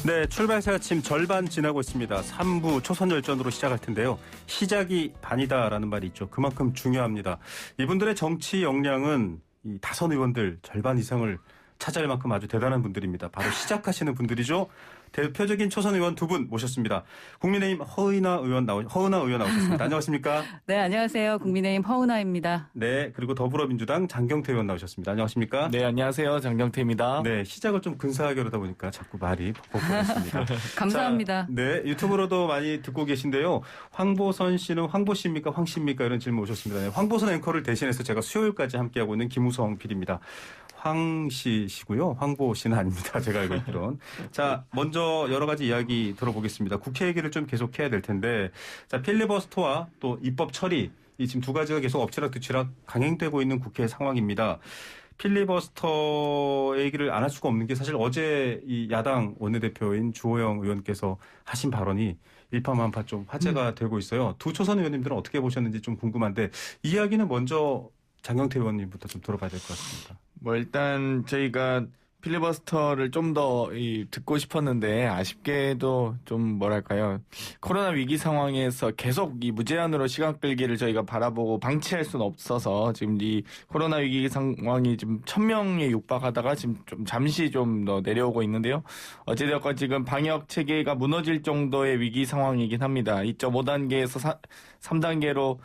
네, 출발새 아침 절반 지나고 있습니다. 3부 초선열전으로 시작할 텐데요. 시작이 반이다라는 말이 있죠. 그만큼 중요합니다. 이분들의 정치 역량은 이 다선 의원들 절반 이상을 차지할 만큼 아주 대단한 분들입니다. 바로 시작하시는 분들이죠. 대표적인 초선 의원 두 분 모셨습니다. 국민의힘 허은하 의원 나오셨습니다. 안녕하십니까? 네, 안녕하세요. 국민의힘 허은하입니다. 네, 그리고 더불어민주당 장경태 의원 나오셨습니다. 안녕하십니까? 네, 안녕하세요. 장경태입니다. 네, 시작을 좀 근사하게 그러다 보니까 자꾸 말이 벅벅거렸습니다. 감사합니다. 자, 네, 유튜브로도 많이 듣고 계신데요. 황보선 씨는 황보씨입니까? 황씨입니까? 이런 질문 오셨습니다. 네, 황보선 앵커를 대신해서 제가 수요일까지 함께하고 있는 김우성 PD입니다. 황씨시고요. 황보 씨는 아닙니다. 제가 알고 있기론. 자, 먼저 여러 가지 이야기 들어보겠습니다. 국회 얘기를 좀 계속해야 될 텐데, 자, 필리버스터와 또 입법 처리, 이 지금 두 가지가 계속 엎치락뒤치락 강행되고 있는 국회 상황입니다. 필리버스터 얘기를 안 할 수가 없는 게 사실 어제 이 야당 원내대표인 주호영 의원께서 하신 발언이 일파만파 좀 화제가 되고 있어요. 두 초선 의원님들은 어떻게 보셨는지 좀 궁금한데, 이야기는 먼저 장경태 의원님부터 좀 들어봐야 될 것 같습니다. 일단 저희가 필리버스터를 좀 더 듣고 싶었는데 아쉽게도 좀 뭐랄까요. 코로나 위기 상황에서 계속 이 무제한으로 시간 끌기를 저희가 바라보고 방치할 수는 없어서 지금 이 코로나 위기 상황이 지금 1,000명에 육박하다가 지금 좀 잠시 좀 더 내려오고 있는데요. 어찌되었건 지금 방역 체계가 무너질 정도의 위기 상황이긴 합니다. 2.5단계에서 3단계로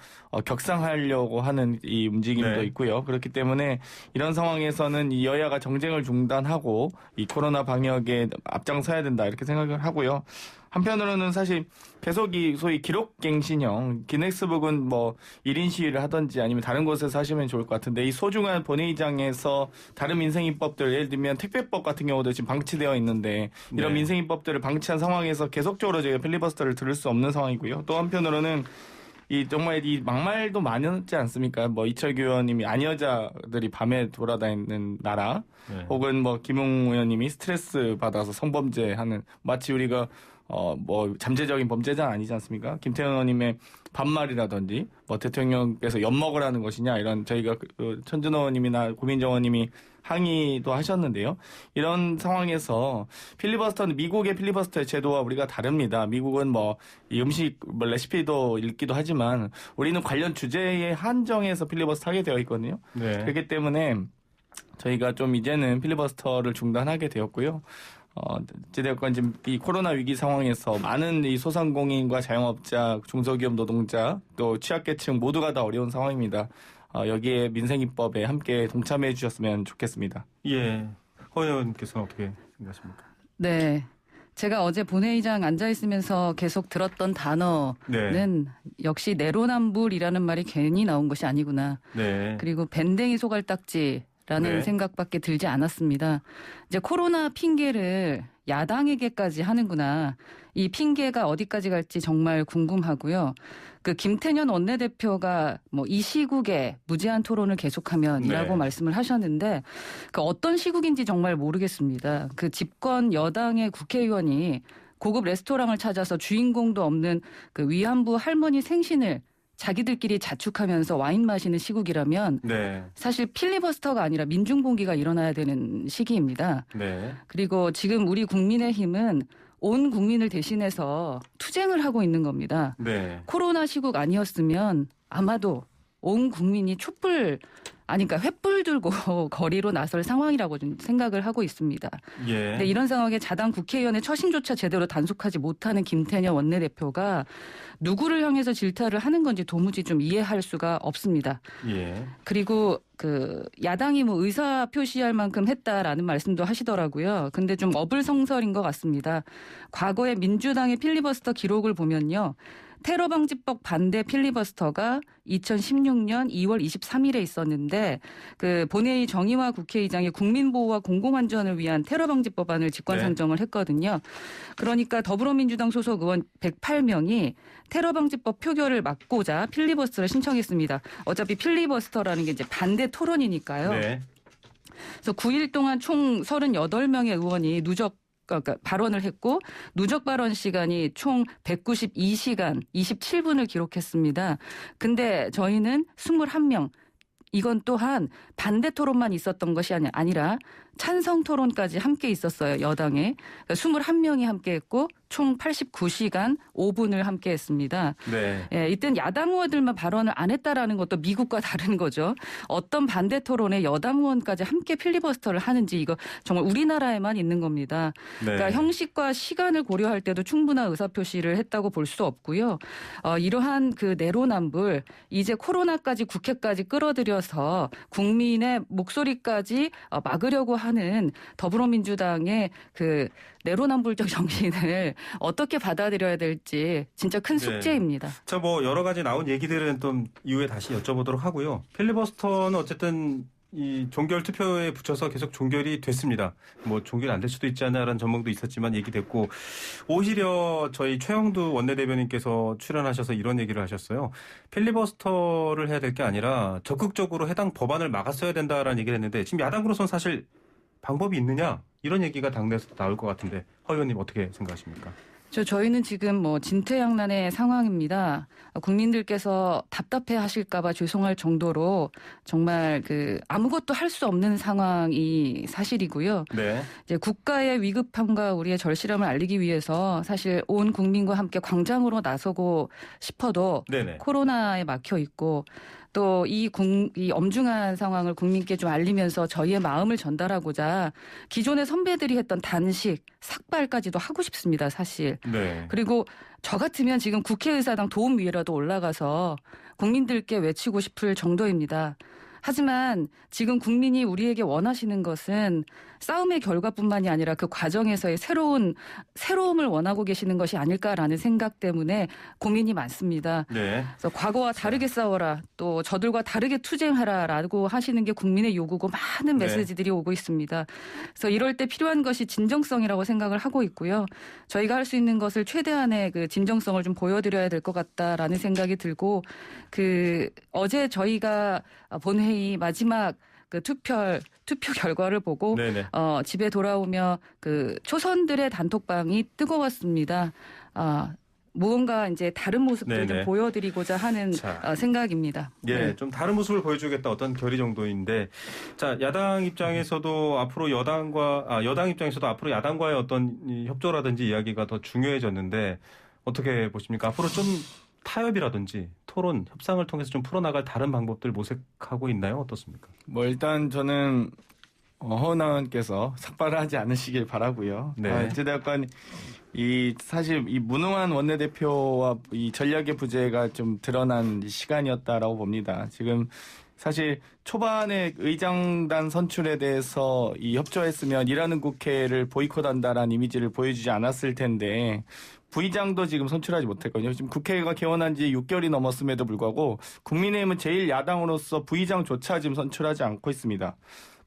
격상하려고 하는 이 움직임도 있고요. 그렇기 때문에 이런 상황에서는 이 여야가 정쟁을 중단하고 이 코로나 방역에 앞장서야 된다 이렇게 생각을 하고요. 한편으로는 사실 계속 이 소위 기록갱신형 기네스북은 뭐 1인 시위를 하든지 아니면 다른 곳에서 하시면 좋을 것 같은데 이 소중한 본회의장에서 다른 민생입법들 예를 들면 택배법 같은 경우도 지금 방치되어 있는데 이런 민생입법들을 방치한 상황에서 계속적으로 저희가 필리버스터를 들을 수 없는 상황이고요. 또 한편으로는 정말 이 막말도 많지 않습니까? 뭐 이철규 의원님이 아니여자들이 밤에 돌아다니는 나라, 혹은 뭐 김웅 의원님이 스트레스 받아서 성범죄하는 마치 우리가 뭐 잠재적인 범죄자는 아니지 않습니까? 김태현 의원님의 반말이라든지 뭐 대통령께서 엿먹으라는 것이냐 이런 저희가 천준호 의원님이나 고민정 의원님이 항의도 하셨는데요. 이런 상황에서 필리버스터는 미국의 필리버스터 제도와 우리가 다릅니다. 미국은 뭐 이 음식 뭐 레시피도 읽기도 하지만 우리는 관련 주제에 한정해서 필리버스터 하게 되어 있거든요. 그렇기 때문에 저희가 좀 이제는 필리버스터를 중단하게 되었고요. 어찌되었건 지금 이 코로나 위기 상황에서 많은 이 소상공인과 자영업자, 중소기업 노동자, 또 취약계층 모두가 다 어려운 상황입니다. 여기에 민생입법에 함께 동참해 주셨으면 좋겠습니다. 예. 허 의원께서는 어떻게 생각하십니까? 네. 제가 어제 본회의장 앉아있으면서 계속 들었던 단어는 역시 내로남불이라는 말이 괜히 나온 것이 아니구나. 그리고 밴댕이 소갈딱지라는 생각밖에 들지 않았습니다. 이제 코로나 핑계를 야당에게까지 하는구나. 이 핑계가 어디까지 갈지 정말 궁금하고요. 그 김태년 원내대표가 뭐 이 시국에 무제한 토론을 계속하면이라고 말씀을 하셨는데 그 어떤 시국인지 정말 모르겠습니다. 그 집권 여당의 국회의원이 고급 레스토랑을 찾아서 주인공도 없는 그 위안부 할머니 생신을 자기들끼리 자축하면서 와인 마시는 시국이라면 사실 필리버스터가 아니라 민중봉기가 일어나야 되는 시기입니다. 그리고 지금 우리 국민의힘은 온 국민을 대신해서 투쟁을 하고 있는 겁니다. 코로나 시국 아니었으면 아마도 온 국민이 그러니까 횃불 들고 거리로 나설 상황이라고 좀 생각을 하고 있습니다. 근데 이런 상황에 자당 국회의원의 처신조차 제대로 단속하지 못하는 김태년 원내대표가 누구를 향해서 질타를 하는 건지 도무지 좀 이해할 수가 없습니다. 그리고 그 야당이 뭐 의사 표시할 만큼 했다라는 말씀도 하시더라고요. 근데 좀 어불성설인 것 같습니다. 과거에 민주당의 필리버스터 기록을 보면요. 테러방지법 반대 필리버스터가 2016년 2월 23일에 있었는데 그 본회의 정의화 국회의장이 국민보호와 공공안전을 위한 테러방지법안을 직권상정을 했거든요. 그러니까 더불어민주당 소속 의원 108명이 테러방지법 표결을 막고자 필리버스터를 신청했습니다. 어차피 필리버스터라는 게 이제 반대 토론이니까요. 그래서 9일 동안 총 38명의 의원이 그러니까 발언을 했고 누적 발언 시간이 총 192시간 27분을 기록했습니다. 근데 저희는 21명 이건 또한 반대 토론만 있었던 것이 아니라 찬성 토론까지 함께 있었어요. 여당에. 그러니까 21명이 함께 했고 총 89시간 5분을 함께 했습니다. 네. 예, 이땐 야당 의원들만 발언을 안 했다라는 것도 미국과 다른 거죠. 어떤 반대 토론에 여당 의원까지 함께 필리버스터를 하는지 이거 정말 우리나라에만 있는 겁니다. 네. 그러니까 형식과 시간을 고려할 때도 충분한 의사표시를 했다고 볼 수 없고요. 이러한 그 내로남불 이제 코로나까지 국회까지 끌어들여서 국민의 목소리까지 막으려고 하는 더불어민주당의 그 내로남불적 정신을 어떻게 받아들여야 될지 진짜 큰 숙제입니다. 자, 뭐 여러 가지 나온 얘기들은 좀 이후에 다시 여쭤보도록 하고요. 필리버스터는 어쨌든 이 종결 투표에 붙여서 계속 종결이 됐습니다. 뭐 종결이 안 될 수도 있지 않나라는 전망도 있었지만 얘기됐고 오히려 저희 최영두 원내대변인께서 출연하셔서 이런 얘기를 하셨어요. 필리버스터를 해야 될 게 아니라 적극적으로 해당 법안을 막았어야 된다라는 얘기를 했는데 지금 야당으로서는 사실 방법이 있느냐 이런 얘기가 당내에서 나올 것 같은데 허 의원님 어떻게 생각하십니까? 저희는 지금 뭐 진퇴양난의 상황입니다. 국민들께서 답답해 하실까봐 죄송할 정도로 정말 그 아무것도 할 수 없는 상황이 사실이고요. 네. 이제 국가의 위급함과 우리의 절실함을 알리기 위해서 사실 온 국민과 함께 광장으로 나서고 싶어도 네네. 코로나에 막혀 있고 또 이 엄중한 상황을 국민께 좀 알리면서 저희의 마음을 전달하고자 기존의 선배들이 했던 단식, 삭발까지도 하고 싶습니다, 사실. 네. 그리고 저 같으면 지금 국회의사당 도움위에라도 올라가서 국민들께 외치고 싶을 정도입니다. 하지만 지금 국민이 우리에게 원하시는 것은 싸움의 결과뿐만이 아니라 그 과정에서의 새로움을 원하고 계시는 것이 아닐까라는 생각 때문에 고민이 많습니다. 네. 그래서 과거와 다르게 싸워라, 또 저들과 다르게 투쟁하라라고 하시는 게 국민의 요구고 많은 메시지들이 오고 있습니다. 그래서 이럴 때 필요한 것이 진정성이라고 생각을 하고 있고요. 저희가 할 수 있는 것을 최대한의 그 진정성을 좀 보여드려야 될 것 같다라는 생각이 들고 어제 저희가 본회의 마지막 그 투표 결과를 보고 집에 돌아오며 그 초선들의 단톡방이 뜨거웠습니다. 무언가 이제 다른 모습들을 좀 보여드리고자 하는 생각입니다. 예, 좀 다른 모습을 보여주겠다 어떤 결의 정도인데, 자 야당 입장에서도 앞으로 여당 입장에서도 앞으로 야당과의 어떤 협조라든지 이야기가 더 중요해졌는데 어떻게 보십니까? 앞으로 좀 타협이라든지 토론, 협상을 통해서 좀 풀어나갈 다른 방법들 모색하고 있나요? 어떻습니까? 뭐 일단 저는 허은 의원께서 삭발을 하지 않으시길 바라고요. 네. 어찌됐건 사실 이 무능한 원내대표와 이 전략의 부재가 좀 드러난 시간이었다라고 봅니다. 지금 사실 초반에 의장단 선출에 대해서 협조했으면 일하는 국회를 보이콧한다라는 이미지를 보여주지 않았을 텐데 부의장도 지금 선출하지 못했거든요. 지금 국회가 개원한 지 6개월이 넘었음에도 불구하고 국민의힘은 제1야당으로서 부의장조차 지금 선출하지 않고 있습니다.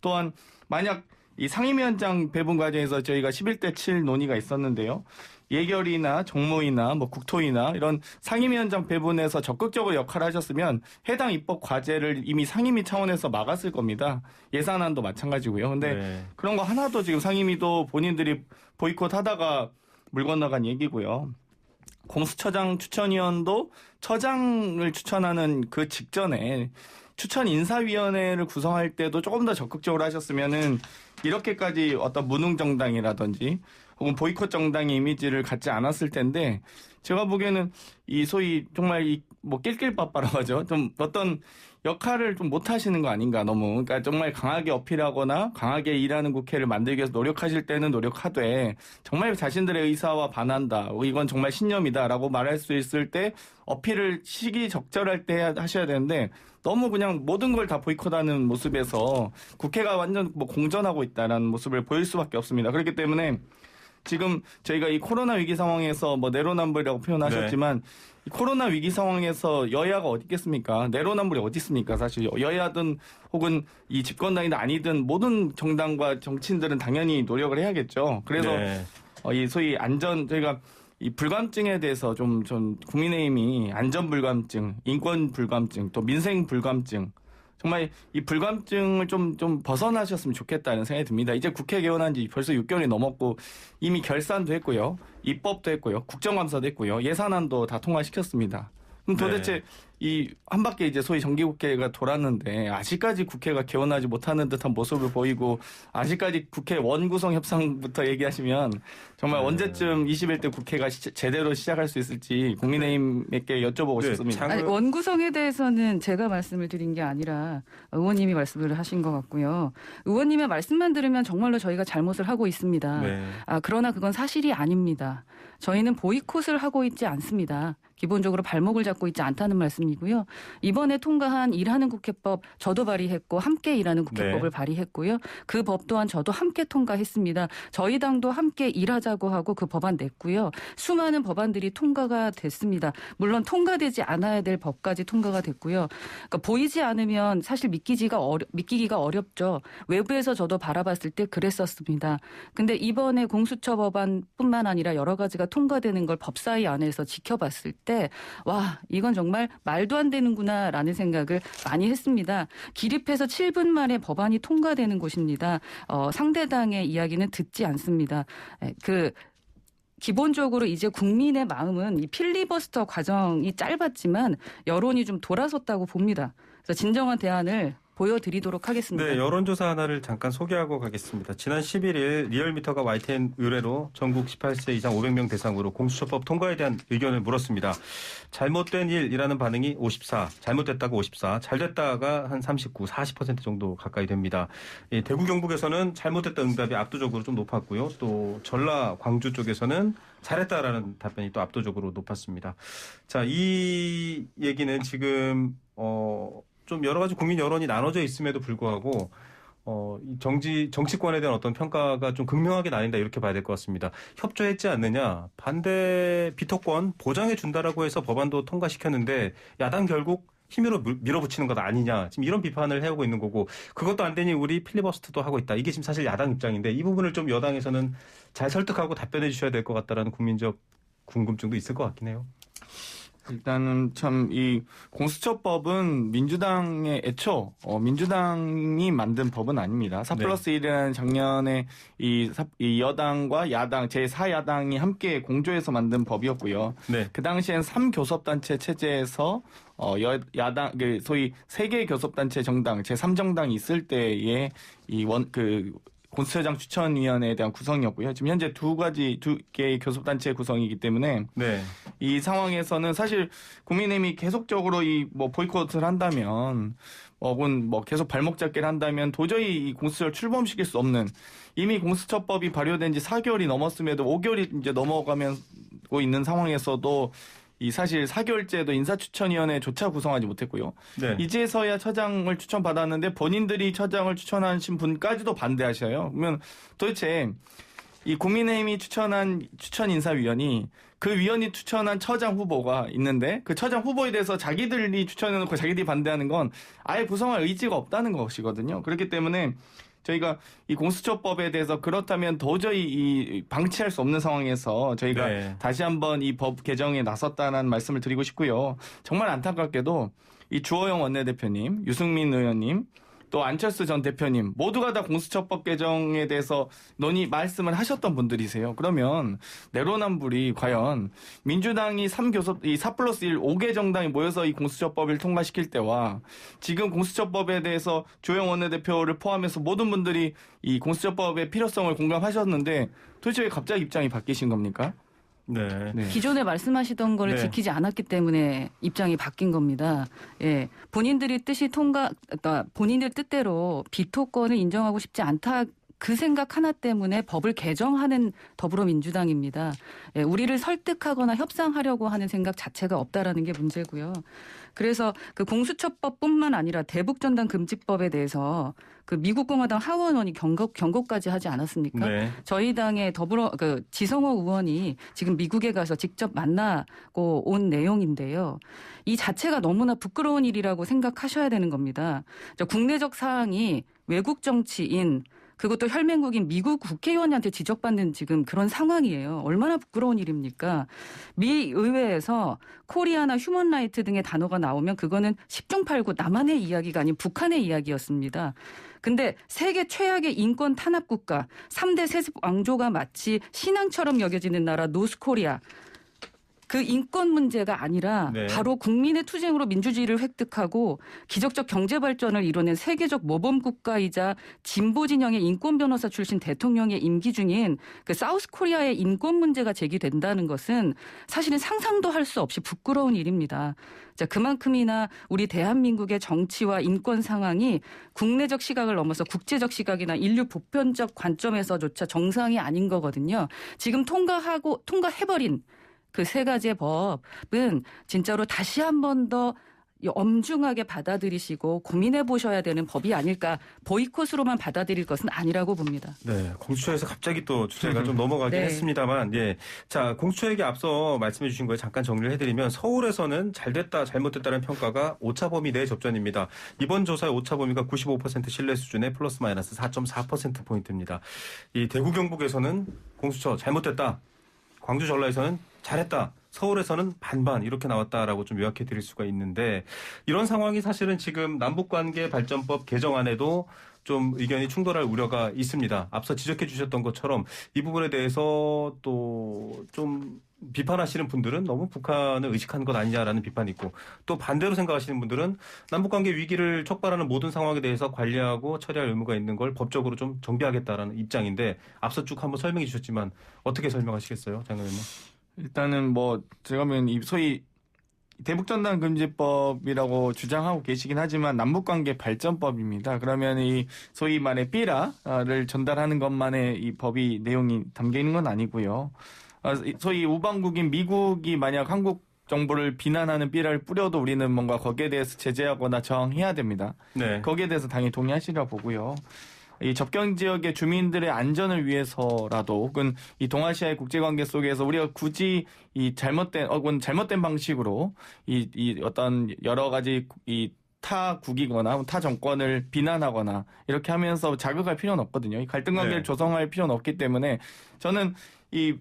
또한 만약 이 상임위원장 배분 과정에서 저희가 11대 7 논의가 있었는데요. 예결이나 정무위나 뭐 국토위나 이런 상임위원장 배분에서 적극적으로 역할을 하셨으면 해당 입법 과제를 이미 상임위 차원에서 막았을 겁니다. 예산안도 마찬가지고요. 근데 그런 거 하나도 지금 상임위도 본인들이 보이콧하다가 물 건너간 얘기고요. 공수처장 추천위원도 처장을 추천하는 그 직전에 추천 인사위원회를 구성할 때도 조금 더 적극적으로 하셨으면은 이렇게까지 어떤 무능 정당이라든지 혹은 보이콧 정당의 이미지를 갖지 않았을 텐데 제가 보기에는 이 소위 정말 뭐 낄낄빠빠라고 하죠. 좀 어떤 역할을 좀 못하시는 거 아닌가 너무. 그러니까 정말 강하게 어필하거나 강하게 일하는 국회를 만들기 위해서 노력하실 때는 노력하되 정말 자신들의 의사와 반한다. 이건 정말 신념이다라고 말할 수 있을 때 어필을 시기적절할 때 하셔야 되는데 너무 그냥 모든 걸 다 보이콧하는 모습에서 국회가 완전 뭐 공전하고 있다는 모습을 보일 수밖에 없습니다. 그렇기 때문에 지금 저희가 이 코로나 위기 상황에서 뭐 내로남불이라고 표현하셨지만 이 코로나 위기 상황에서 여야가 어디 있겠습니까? 내로남불이 어디 있습니까? 사실 여야든 혹은 이 집권당이든 아니든 모든 정당과 정치인들은 당연히 노력을 해야겠죠. 그래서 이 소위 저희가 이 불감증에 대해서 좀 국민의힘이 안전불감증, 인권불감증, 또 민생불감증 정말 이 불감증을 좀 벗어나셨으면 좋겠다는 생각이 듭니다. 이제 국회 개원한 지 벌써 6개월이 넘었고 이미 결산도 했고요. 입법도 했고요. 국정감사도 했고요. 예산안도 다 통과시켰습니다. 그럼 도대체 이 한 바퀴 이제 소위 정기국회가 돌았는데 아직까지 국회가 개원하지 못하는 듯한 모습을 보이고 아직까지 국회 원구성 협상부터 얘기하시면 정말 언제쯤 21대 국회가 제대로 시작할 수 있을지 국민의힘에게 여쭤보고 싶습니다. 아니, 원구성에 대해서는 제가 말씀을 드린 게 아니라 의원님이 말씀을 하신 것 같고요. 의원님의 말씀만 들으면 정말로 저희가 잘못을 하고 있습니다. 네. 그러나 그건 사실이 아닙니다. 저희는 보이콧을 하고 있지 않습니다. 기본적으로 발목을 잡고 있지 않다는 말씀이고요. 이번에 통과한 일하는 국회법 저도 발의했고 함께 일하는 국회법을 발의했고요. 그 법 또한 저도 함께 통과했습니다. 저희 당도 함께 일하자고 하고 그 법안 냈고요. 수많은 법안들이 통과가 됐습니다. 물론 통과되지 않아야 될 법까지 통과가 됐고요. 그러니까 보이지 않으면 사실 믿기기가 어렵죠. 외부에서 저도 바라봤을 때 그랬었습니다. 근데 이번에 공수처 법안뿐만 아니라 여러 가지가 통과되는 걸 법사위 안에서 지켜봤을 때 와, 이건 정말 말도 안 되는구나라는 생각을 많이 했습니다. 기립해서 7분 만에 법안이 통과되는 곳입니다. 상대당의 이야기는 듣지 않습니다. 기본적으로 이제 국민의 마음은 이 필리버스터 과정이 짧았지만 여론이 좀 돌아섰다고 봅니다. 그래서 진정한 대안을 보여드리도록 하겠습니다. 네, 여론조사 하나를 잠깐 소개하고 가겠습니다. 지난 11일 리얼미터가 YTN 의뢰로 전국 18세 이상 500명 대상으로 공수처법 통과에 대한 의견을 물었습니다. 잘못된 일이라는 반응이 54, 잘못됐다가 54, 잘됐다가 한 39, 40% 정도 가까이 됩니다. 대구 경북에서는 잘못됐다 응답이 압도적으로 좀 높았고요. 또 전라 광주 쪽에서는 잘했다라는 답변이 또 압도적으로 높았습니다. 자, 이 얘기는 지금 좀 여러 가지 국민 여론이 나눠져 있음에도 불구하고 정치권에 대한 어떤 평가가 좀 극명하게 나뉜다 이렇게 봐야 될 것 같습니다. 협조했지 않느냐, 반대 비토권 보장해 준다라고 해서 법안도 통과시켰는데 야당 결국 힘으로 밀어붙이는 것 아니냐, 지금 이런 비판을 해오고 있는 거고, 그것도 안 되니 우리 필리버스터도 하고 있다. 이게 지금 사실 야당 입장인데 이 부분을 좀 여당에서는 잘 설득하고 답변해 주셔야 될 것 같다라는 국민적 궁금증도 있을 것 같긴 해요. 일단은 참 이 공수처법은 민주당의 애초 민주당이 만든 법은 아닙니다. 4+1이라는 작년에 이 여당과 야당 제4야당이 함께 공조해서 만든 법이었고요. 네. 그 당시엔 3교섭단체 체제에서 야당 소위 3개 교섭단체 정당 제3정당이 있을 때에 공수처장 추천위원회에 대한 구성이었고요. 지금 현재 두 개의 교섭단체 구성이기 때문에 네. 이 상황에서는 사실 국민의힘이 계속적으로 보이콧을 한다면 혹은 계속 발목 잡기를 한다면 도저히 이 공수처를 출범시킬 수 없는, 이미 공수처법이 발효된 지 4개월이 넘었음에도 5개월이 이제 넘어가고 있는 상황에서도 이 사실 4개월째도 인사추천위원회조차 구성하지 못했고요. 네. 이제서야 처장을 추천받았는데 본인들이 처장을 추천하신 분까지도 반대하셔요. 그러면 도대체 이 국민의힘이 추천인사위원이 그 위원이 추천한 처장 후보가 있는데 그 처장 후보에 대해서 자기들이 추천해놓고 자기들이 반대하는 건 아예 구성할 의지가 없다는 것이거든요. 그렇기 때문에 저희가 이 공수처법에 대해서 그렇다면 도저히 방치할 수 없는 상황에서 저희가 네. 다시 한번 이 법 개정에 나섰다는 말씀을 드리고 싶고요. 정말 안타깝게도 이 주호영 원내대표님, 유승민 의원님, 또 안철수 전 대표님 모두가 다 공수처법 개정에 대해서 말씀을 하셨던 분들이세요. 그러면 내로남불이 과연 민주당이 4+1 5개 정당이 모여서 이 공수처법을 통과시킬 때와 지금 공수처법에 대해서 주호영 원내대표를 포함해서 모든 분들이 이 공수처법의 필요성을 공감하셨는데 도대체 왜 갑자기 입장이 바뀌신 겁니까? 네. 기존에 말씀하시던 거를 네. 지키지 않았기 때문에 입장이 바뀐 겁니다. 예. 본인들 뜻대로 비토권을 인정하고 싶지 않다. 그 생각 하나 때문에 법을 개정하는 더불어민주당입니다. 예, 우리를 설득하거나 협상하려고 하는 생각 자체가 없다라는 게 문제고요. 그래서 그 공수처법뿐만 아니라 대북전단금지법에 대해서 그 미국 공화당 하원원이 경고까지 하지 않았습니까? 네. 저희 당의 지성호 의원이 지금 미국에 가서 직접 만나고 온 내용인데요. 이 자체가 너무나 부끄러운 일이라고 생각하셔야 되는 겁니다. 국내적 사항이 외국 정치인 그것도 혈맹국인 미국 국회의원한테 지적받는 지금 그런 상황이에요. 얼마나 부끄러운 일입니까? 미 의회에서 코리아나 휴먼라이트 등의 단어가 나오면 그거는 10중 8구 남한의 이야기가 아닌 북한의 이야기였습니다. 근데 세계 최악의 인권 탄압 국가, 3대 세습 왕조가 마치 신앙처럼 여겨지는 나라 노스코리아. 그 인권 문제가 아니라 네. 바로 국민의 투쟁으로 민주주의를 획득하고 기적적 경제 발전을 이뤄낸 세계적 모범 국가이자 진보 진영의 인권 변호사 출신 대통령의 임기 중인 그 사우스 코리아의 인권 문제가 제기된다는 것은 사실은 상상도 할 수 없이 부끄러운 일입니다. 자, 그만큼이나 우리 대한민국의 정치와 인권 상황이 국내적 시각을 넘어서 국제적 시각이나 인류 보편적 관점에서조차 정상이 아닌 거거든요. 지금 통과해버린 그 세 가지의 법은 진짜로 다시 한 번 더 엄중하게 받아들이시고 고민해 보셔야 되는 법이 아닐까. 보이콧으로만 받아들일 것은 아니라고 봅니다. 네, 공수처에서 갑자기 또 주제가 좀 넘어가긴 네. 했습니다만, 예. 자, 공수처 얘기 앞서 말씀해 주신 거에 잠깐 정리를 해드리면 서울에서는 잘됐다, 잘못됐다는 평가가 오차범위 내 접전입니다. 이번 조사의 오차범위가 95% 신뢰 수준의 플러스 마이너스 4.4%포인트입니다. 이 대구 경북에서는 공수처 잘못됐다, 광주 전라에서는 잘했다, 서울에서는 반반 이렇게 나왔다라고 좀 요약해 드릴 수가 있는데, 이런 상황이 사실은 지금 남북관계 발전법 개정안에도 좀 의견이 충돌할 우려가 있습니다. 앞서 지적해 주셨던 것처럼 이 부분에 대해서 또 좀 비판하시는 분들은 너무 북한을 의식한 것 아니냐라는 비판이 있고, 또 반대로 생각하시는 분들은 남북관계 위기를 촉발하는 모든 상황에 대해서 관리하고 처리할 의무가 있는 걸 법적으로 좀 정비하겠다라는 입장인데, 앞서 쭉 한번 설명해 주셨지만 어떻게 설명하시겠어요, 장 의원님? 일단은 뭐 제가 보면 이 소위 대북전단 금지법이라고 주장하고 계시긴 하지만 남북관계 발전법입니다. 그러면 이 소위 말해 삐라를 전달하는 것만의 이 법이 내용이 담겨 있는 건 아니고요. 소위 우방국인 미국이 만약 한국 정부를 비난하는 삐라를 뿌려도 우리는 뭔가 거기에 대해서 제재하거나 저항해야 됩니다. 네. 거기에 대해서 당연히 동의하시리라 보고요. 이 접경 지역의 주민들의 안전을 위해서라도 혹은 이 동아시아의 국제관계 속에서 우리가 굳이 이 잘못된 방식으로 이 어떤 여러 가지 이 타국이거나 타 정권을 비난하거나 이렇게 하면서 자극할 필요는 없거든요. 이 갈등 관계를 네. 조성할 필요는 없기 때문에 저는 이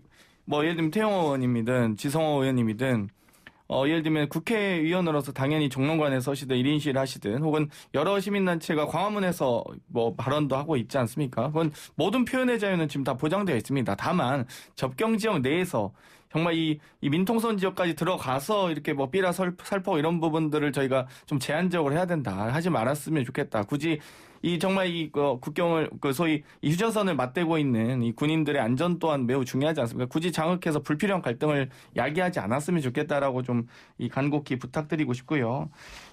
뭐 예를 들면 태영호 의원님이든 지성호 의원님이든 예를 들면 국회의원으로서 당연히 정론관에 서시든 1인실 하시든 혹은 여러 시민단체가 광화문에서 뭐 발언도 하고 있지 않습니까? 그건 모든 표현의 자유는 지금 다 보장되어 있습니다. 다만 접경지역 내에서 정말 이 민통선 지역까지 들어가서 이렇게 뭐 삐라 살포 이런 부분들을 저희가 좀 제한적으로 해야 된다. 하지 말았으면 좋겠다. 굳이 이 정말 이 국경을 소위 이 휴전선을 맞대고 있는 이 군인들의 안전 또한 매우 중요하지 않습니까? 굳이 장악해서 불필요한 갈등을 야기하지 않았으면 좋겠다라고 좀 이 간곡히 부탁드리고 싶고요.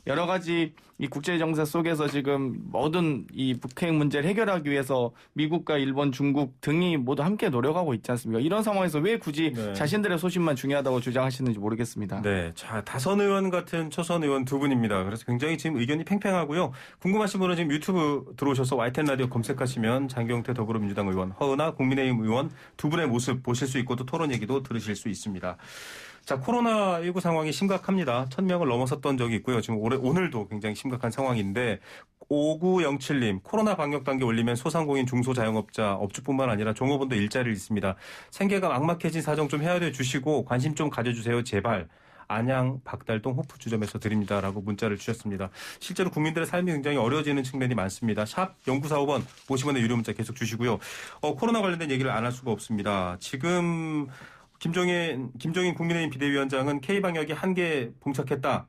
여러 가지 이 국제 정세 속에서 지금 모든 이 북핵 문제를 해결하기 위해서 미국과 일본, 중국 등이 모두 함께 노력하고 있지 않습니까? 이런 상황에서 왜 굳이 자신들의 소신만 중요하다고 주장하시는지 모르겠습니다. 네, 자, 다선 의원 같은 초선 의원 두 분입니다. 그래서 굉장히 지금 의견이 팽팽하고요. 궁금하신 분은 지금 유튜브 들어오셔서 YTN 라디오 검색하시면 장경태 더불어민주당 의원, 허은하 국민의힘 의원 두 분의 모습 보실 수 있고 또 토론 얘기도 들으실 수 있습니다. 자, 코로나19 상황이 심각합니다. 1000명을 넘어섰던 적이 있고요. 지금 오늘도 굉장히 심각한 상황인데, 5907님, 코로나 방역 단계 올리면 소상공인 중소자영업자, 업주뿐만 아니라 종업원도 일자리를 잃습니다. 생계가 막막해진 사정 좀 헤아려 주시고 관심 좀 가져주세요, 제발. 안양 박달동 호프주점에서 드립니다라고 문자를 주셨습니다. 실제로 국민들의 삶이 굉장히 어려워지는 측면이 많습니다. 샵 0945번 50원의 유료 문자 계속 주시고요. 코로나 관련된 얘기를 안 할 수가 없습니다. 지금 김종인 국민의힘 비대위원장은 K방역이 한계에 봉착했다.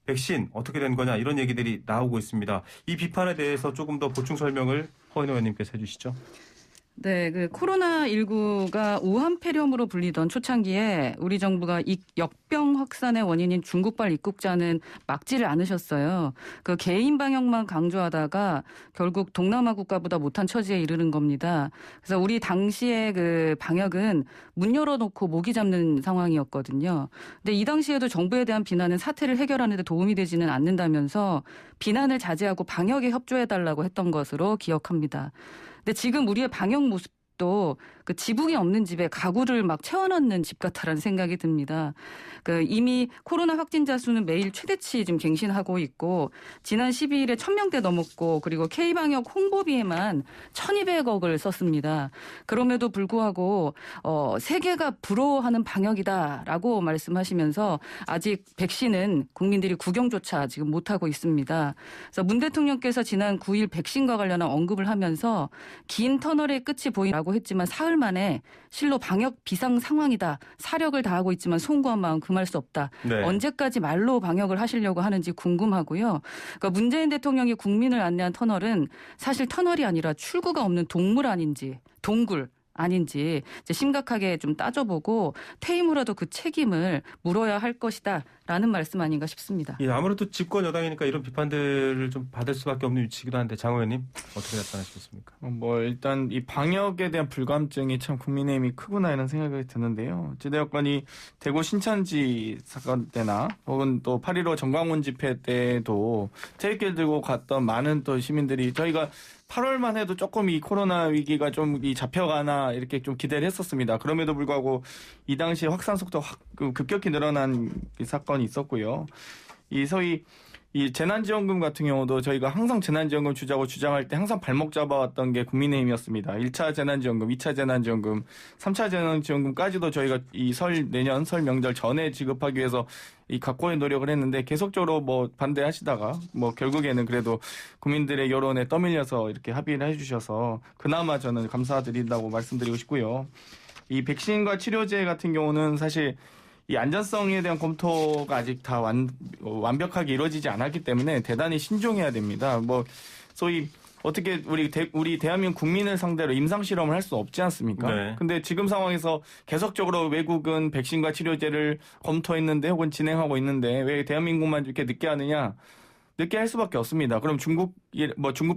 백신 어떻게 된 거냐 이런 얘기들이 나오고 있습니다. 이 비판에 대해서 조금 더 보충 설명을 허인호 의원님께서 해주시죠. 네, 그 코로나19가 우한 폐렴으로 불리던 초창기에 우리 정부가 이 역병 확산의 원인인 중국발 입국자는 막지를 않으셨어요. 그 개인 방역만 강조하다가 결국 동남아 국가보다 못한 처지에 이르는 겁니다. 그래서 우리 당시에 그 방역은 문 열어놓고 모기 잡는 상황이었거든요. 근데 이 당시에도 정부에 대한 비난은 사태를 해결하는 데 도움이 되지는 않는다면서 비난을 자제하고 방역에 협조해달라고 했던 것으로 기억합니다. 근데 지금 우리의 방역 모습도 그 지붕이 없는 집에 가구를 막 채워넣는 집 같다라는 생각이 듭니다. 그 이미 코로나 확진자 수는 매일 최대치 지금 갱신하고 있고 지난 12일에 1000명대 넘었고 그리고 K방역 홍보비에만 1200억을 썼습니다. 그럼에도 불구하고 세계가 부러워하는 방역이다라고 말씀하시면서 아직 백신은 국민들이 구경조차 지금 못하고 있습니다. 그래서 문 대통령께서 지난 9일 백신과 관련한 언급을 하면서 긴 터널의 끝이 보인다고 하겠다라고 했지만 사흘 만에 실로 방역 비상 상황이다. 사력을 다하고 있지만 송구한 마음 금할 수 없다. 네. 언제까지 말로 방역을 하시려고 하는지 궁금하고요. 그러니까 문재인 대통령이 국민을 안내한 터널은 사실 터널이 아니라 출구가 없는 동굴 아닌지 이제 심각하게 좀 따져보고 퇴임후라도 그 책임을 물어야 할 것이다라는 말씀 아닌가 싶습니다. 예, 아무래도 집권 여당이니까 이런 비판들을 좀 받을 수밖에 없는 위치이기도 한데 장 의원님 어떻게 나타나시겠습니까? 일단 이 방역에 대한 불감증이 참 국민의힘이 크구나 이런 생각이 드는데요. 어찌되었건 대구 신천지 사건 때나 혹은 또 8.15 정광훈 집회 때도 태극기를 들고 갔던 많은 또 시민들이 저희가 8월만 해도 조금 이 코로나 위기가 좀 잡혀가나 이렇게 좀 기대를 했었습니다. 그럼에도 불구하고 이 당시에 확산 속도가 급격히 늘어난 이 사건이 있었고요. 소위 이 재난지원금 같은 경우도 저희가 항상 재난지원금 주자고 주장할 때 항상 발목 잡아왔던 게 국민의힘이었습니다. 1차 재난지원금, 2차 재난지원금, 3차 재난지원금까지도 저희가 내년 설 명절 전에 지급하기 위해서 이 각고의 노력을 했는데 계속적으로 반대하시다가 결국에는 그래도 국민들의 여론에 떠밀려서 이렇게 합의를 해주셔서 그나마 저는 감사드린다고 말씀드리고 싶고요. 이 백신과 치료제 같은 경우는 사실 이 안전성에 대한 검토가 아직 다 완벽하게 이루어지지 않았기 때문에 대단히 신중해야 됩니다. 소위 어떻게 우리 대한민국 국민을 상대로 임상 실험을 할 수 없지 않습니까? 네. 근데 지금 상황에서 계속적으로 외국은 백신과 치료제를 검토했는데 혹은 진행하고 있는데 왜 대한민국만 이렇게 늦게 하느냐? 늦게 할 수밖에 없습니다. 그럼 중국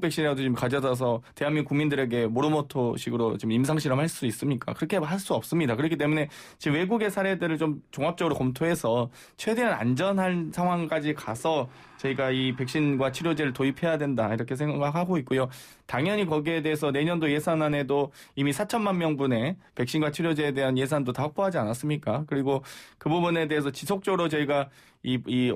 백신이라도 지금 가져다서 대한민국 국민들에게 모로모토식으로 지금 임상실험 할 수 있습니까? 그렇게 할 수 없습니다. 그렇기 때문에 지금 외국의 사례들을 좀 종합적으로 검토해서 최대한 안전한 상황까지 가서 저희가 이 백신과 치료제를 도입해야 된다 이렇게 생각하고 있고요. 당연히 거기에 대해서 내년도 예산안에도 이미 4천만 명분의 백신과 치료제에 대한 예산도 다 확보하지 않았습니까? 그리고 그 부분에 대해서 지속적으로 저희가 이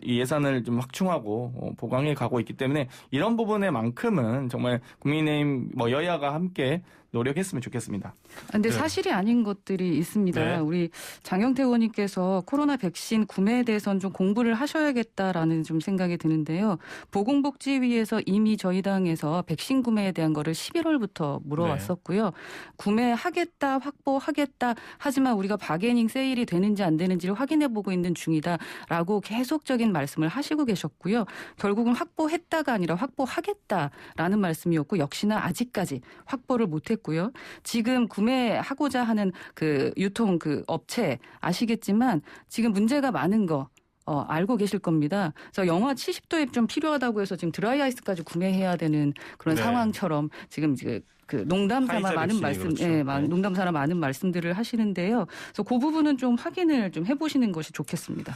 예산을 좀 확충하고 보강해 가고 있기 때문에 이런 부분에만큼은 정말 국민의힘 여야가 함께 노력했으면 좋겠습니다. 그런데 네. 사실이 아닌 것들이 있습니다. 네. 우리 장영태 의원님께서 코로나 백신 구매에 대해서는 좀 공부를 하셔야겠다라는 좀 생각이 드는데요. 보건복지위에서 이미 저희 당에서 백신 구매에 대한 거를 11월부터 물어왔었고요. 네. 구매하겠다, 확보하겠다. 하지만 우리가 바게닝 세일이 되는지 안 되는지를 확인해보고 있는 중이다라고 계속적인 말씀을 하시고 계셨고요. 결국은 확보했다가 아니라 확보하겠다라는 말씀이었고 역시나 아직까지 확보를 못했고 고요. 지금 구매하고자 하는 그 유통 그 업체 아시겠지만 지금 문제가 많은 거 알고 계실 겁니다. 그래서 영하 70도에 좀 필요하다고 해서 지금 드라이 아이스까지 구매해야 되는 그런 네. 상황처럼 지금 그 농담 삼아 많은 말씀, 그렇죠. 네. 농담 삼아 많은 말씀들을 하시는데요. 그래서 그 부분은 좀 확인을 좀 해보시는 것이 좋겠습니다.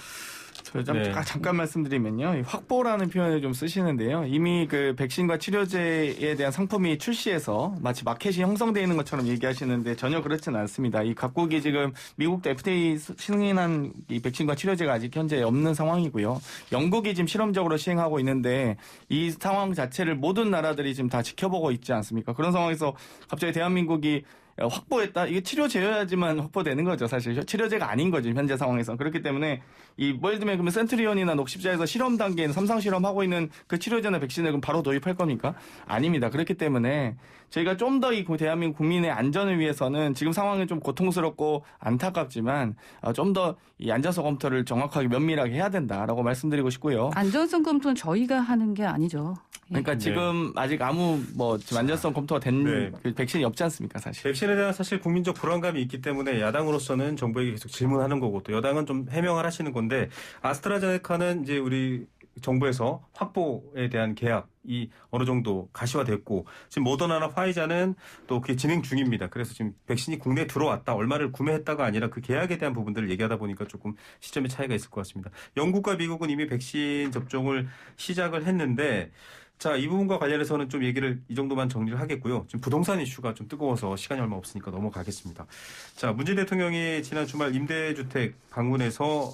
네. 잠깐 말씀드리면요. 확보라는 표현을 좀 쓰시는데요. 이미 그 백신과 치료제에 대한 상품이 출시해서 마치 마켓이 형성되어 있는 것처럼 얘기하시는데 전혀 그렇지는 않습니다. 이 각국이 지금 미국도 FDA 승인한 이 백신과 치료제가 아직 현재 없는 상황이고요. 영국이 지금 실험적으로 시행하고 있는데 이 상황 자체를 모든 나라들이 지금 다 지켜보고 있지 않습니까? 그런 상황에서 갑자기 대한민국이 확보했다. 이게 치료제여야지만 확보되는 거죠. 사실 치료제가 아닌 거죠. 현재 상황에서. 그렇기 때문에 예를 들면 그러면 센트리온이나 녹십자에서 실험 단계에는 3상 실험하고 있는 그 치료제나 백신을 그럼 바로 도입할 겁니까? 아닙니다. 그렇기 때문에 저희가 좀 더 이 대한민국 국민의 안전을 위해서는 지금 상황은 좀 고통스럽고 안타깝지만 좀 더 이 안전성 검토를 정확하게 면밀하게 해야 된다라고 말씀드리고 싶고요. 안전성 검토는 저희가 하는 게 아니죠. 그러니까 지금 아직 아무 지금 안전성 검토가 된 그 백신이 없지 않습니까, 사실. 백신에 대한 사실 국민적 불안감이 있기 때문에 야당으로서는 정부에게 계속 질문하는 거고 또 여당은 좀 해명을 하시는 건데 아스트라제네카는 이제 우리 정부에서 확보에 대한 계약이 어느 정도 가시화됐고 지금 모더나나 화이자는 또 그게 진행 중입니다. 그래서 지금 백신이 국내에 들어왔다. 얼마를 구매했다가 아니라 그 계약에 대한 부분들을 얘기하다 보니까 조금 시점의 차이가 있을 것 같습니다. 영국과 미국은 이미 백신 접종을 시작을 했는데 자, 이 부분과 관련해서는 좀 얘기를 이 정도만 정리를 하겠고요. 지금 부동산 이슈가 좀 뜨거워서 시간이 얼마 없으니까 넘어가겠습니다. 자, 문재인 대통령이 지난 주말 임대주택 방문해서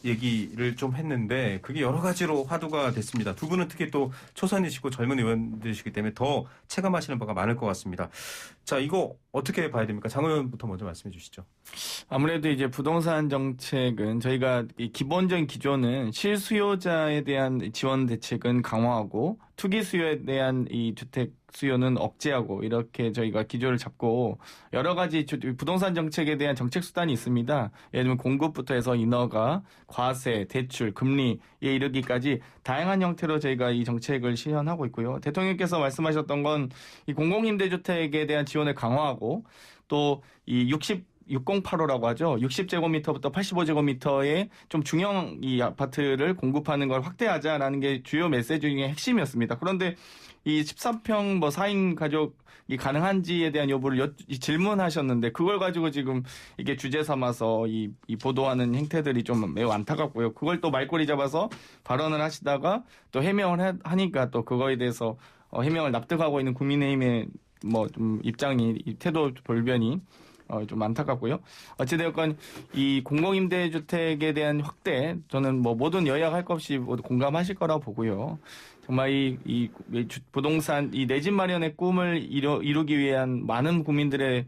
얘기를 좀 했는데 그게 여러 가지로 화두가 됐습니다. 두 분은 특히 또 초선이시고 젊은 의원들이시기 때문에 더 체감하시는 바가 많을 것 같습니다. 자, 이거 어떻게 봐야 됩니까? 장 의원부터 먼저 말씀해 주시죠. 아무래도 이제 부동산 정책은 저희가 이 기본적인 기조는 실수요자에 대한 지원 대책은 강화하고 투기 수요에 대한 이 주택 수요는 억제하고 이렇게 저희가 기조를 잡고 여러 가지 부동산 정책에 대한 정책 수단이 있습니다. 예를 들면 공급부터 해서 인허가, 과세, 대출, 금리에 이르기까지 다양한 형태로 저희가 이 정책을 실현하고 있고요. 대통령께서 말씀하셨던 건 이 공공임대주택에 대한 지원을 강화하고 또 이 6085라고 하죠. 60제곱미터부터 85제곱미터의 좀 중형 이 아파트를 공급하는 걸 확대하자라는 게 주요 메시지 중에 핵심이었습니다. 그런데 이 13평 뭐 4인 가족이 가능한지에 대한 여부를 질문하셨는데 그걸 가지고 지금 이게 주제 삼아서 이 보도하는 행태들이 좀 매우 안타깝고요. 그걸 또 말꼬리 잡아서 발언을 하시다가 또 해명을 하니까 또 그거에 대해서 해명을 납득하고 있는 국민의힘의 뭐 좀 입장이 이 태도 돌변이 좀 안타깝고요. 어찌되었건 이 공공임대주택에 대한 확대 저는 뭐 모든 여야가 할 것 없이 모두 공감하실 거라고 보고요. 정말 이 부동산 이 내 집 마련의 꿈을 이루기 위한 많은 국민들의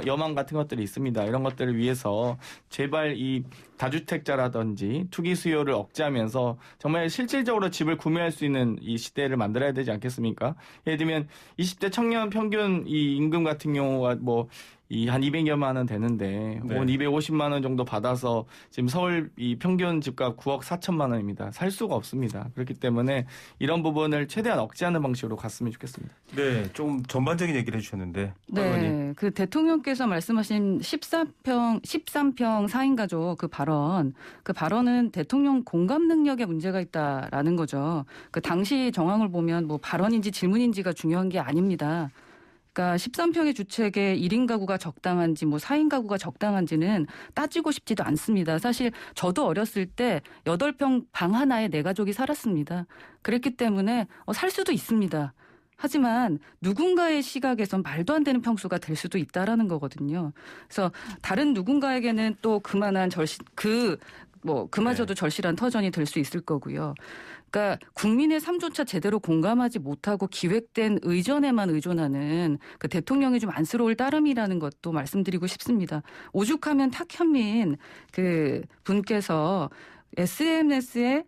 여망 같은 것들이 있습니다. 이런 것들을 위해서 제발 이 다주택자라든지 투기 수요를 억제하면서 정말 실질적으로 집을 구매할 수 있는 이 시대를 만들어야 되지 않겠습니까? 예를 들면 20대 청년 평균 이 임금 같은 경우가 뭐 한 200여만 원 되는데 네. 혹은 250만 원 정도 받아서 지금 서울 이 평균 집값 9억 4천만 원입니다. 살 수가 없습니다. 그렇기 때문에 이런 부분을 최대한 억제하는 방식으로 갔으면 좋겠습니다. 네, 좀 전반적인 얘기를 해주셨는데. 네, 그 대통령께서 말씀하신 13평 4인 가족 그 발언은 대통령 공감 능력에 문제가 있다라는 거죠. 그 당시 정황을 보면 뭐 발언인지 질문인지가 중요한 게 아닙니다. 그러니까 13평의 주택에 1인 가구가 적당한지 뭐 4인 가구가 적당한지는 따지고 싶지도 않습니다. 사실 저도 어렸을 때 8평 방 하나에 4가족이 살았습니다. 그랬기 때문에 살 수도 있습니다. 하지만 누군가의 시각에선 말도 안 되는 평수가 될 수도 있다라는 거거든요. 그래서 다른 누군가에게는 또 그만한 그마저도 절실한 터전이 될 수 있을 거고요. 그러니까 국민의 삶조차 제대로 공감하지 못하고 기획된 의전에만 의존하는 그 대통령이 좀 안쓰러울 따름이라는 것도 말씀드리고 싶습니다. 오죽하면 탁현민 그 분께서 SNS에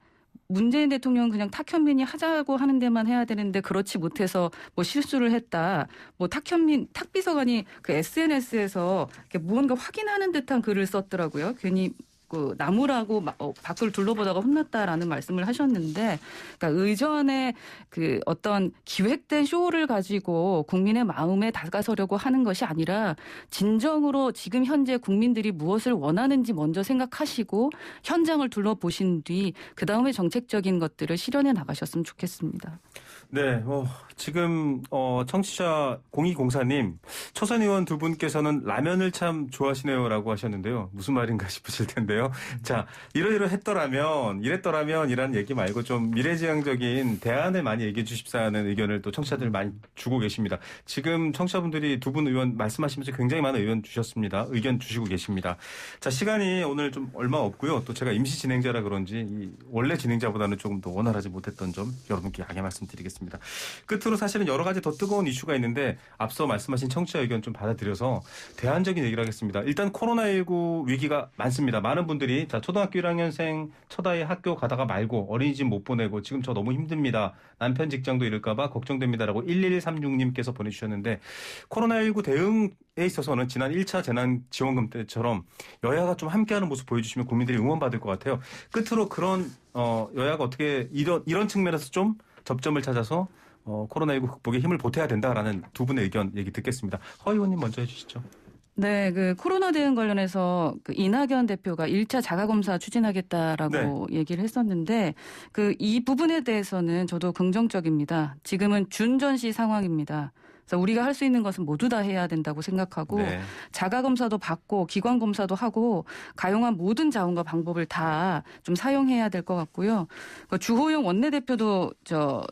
문재인 대통령은 그냥 탁현민이 하자고 하는 데만 해야 되는데 그렇지 못해서 뭐 실수를 했다. 뭐 탁비서관이 그 SNS에서 무언가 확인하는 듯한 글을 썼더라고요. 괜히 그 나무라고 밖을 둘러보다가 혼났다라는 말씀을 하셨는데, 그러니까 의전의 그 어떤 기획된 쇼를 가지고 국민의 마음에 다가서려고 하는 것이 아니라 진정으로 지금 현재 국민들이 무엇을 원하는지 먼저 생각하시고 현장을 둘러보신 뒤 그 다음에 정책적인 것들을 실현해 나가셨으면 좋겠습니다. 네, 지금 청취자 0204님 초선 의원 두 분께서는 라면을 참 좋아하시네요라고 하셨는데요. 무슨 말인가 싶으실 텐데요. 자, 이랬더라면 이란 얘기 말고 좀 미래지향적인 대안을 많이 얘기해 주십사는 의견을 또 청취자들 많이 주고 계십니다. 지금 청취자분들이 두 분 의원 말씀하시면서 굉장히 많은 의견 주시고 계십니다. 자, 시간이 오늘 좀 얼마 없고요. 또 제가 임시 진행자라 그런지 원래 진행자보다는 조금 더 원활하지 못했던 점 여러분께 양해 말씀드리겠습니다. 끝으로 사실은 여러 가지 더 뜨거운 이슈가 있는데 앞서 말씀하신 청취자 의견 좀 받아들여서 대안적인 얘기를 하겠습니다. 일단 코로나19 위기가 많습니다. 많은 분들이 초등학교 1학년생 첫 아이 학교 가다가 말고 어린이집 못 보내고 지금 저 너무 힘듭니다. 남편 직장도 잃을까 봐 걱정됩니다라고 1136님께서 보내주셨는데 코로나19 대응에 있어서는 지난 1차 재난지원금 때처럼 여야가 좀 함께하는 모습 보여주시면 국민들이 응원받을 것 같아요. 끝으로 그런 여야가 어떻게 이런 측면에서 좀 접점을 찾아서 코로나19 극복에 힘을 보태야 된다라는 두 분의 의견 얘기 듣겠습니다. 허 의원님 먼저 해주시죠. 네, 그 코로나 대응 관련해서 그 이낙연 대표가 1차 자가검사 추진하겠다라고 얘기를 했었는데 이 부분에 대해서는 저도 긍정적입니다. 지금은 준전시 상황입니다. 그래서 우리가 할 수 있는 것은 모두 다 해야 된다고 생각하고 자가검사도 받고 기관검사도 하고 가용한 모든 자원과 방법을 다 좀 사용해야 될 것 같고요. 주호영 원내대표도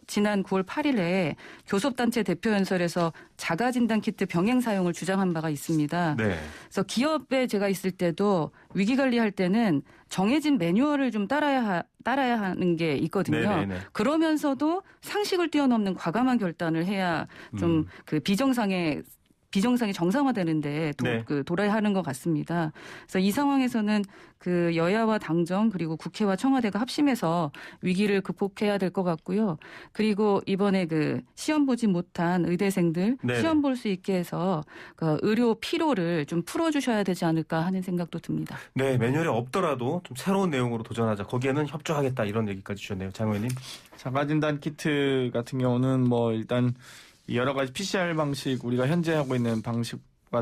지난 9월 8일에 교섭단체 대표연설에서 자가진단키트 병행 사용을 주장한 바가 있습니다. 네. 그래서 기업에 제가 있을 때도 위기관리할 때는 정해진 매뉴얼을 좀 따라야 하는 게 있거든요. 네네네. 그러면서도 상식을 뛰어넘는 과감한 결단을 해야 좀 그 비정상의 비정상이 정상화되는데 돌아야 하는 것 같습니다. 그래서 이 상황에서는 그 여야와 당정 그리고 국회와 청와대가 합심해서 위기를 극복해야 될 것 같고요. 그리고 이번에 그 시험 보지 못한 의대생들 시험 볼 수 있게 해서 그 의료 피로를 좀 풀어주셔야 되지 않을까 하는 생각도 듭니다. 네, 매뉴얼이 없더라도 좀 새로운 내용으로 도전하자. 거기에는 협조하겠다 이런 얘기까지 주셨네요. 장 의원님. 자가진단 키트 같은 경우는 뭐 일단 여러 가지 PCR 방식 우리가 현재 하고 있는 방식과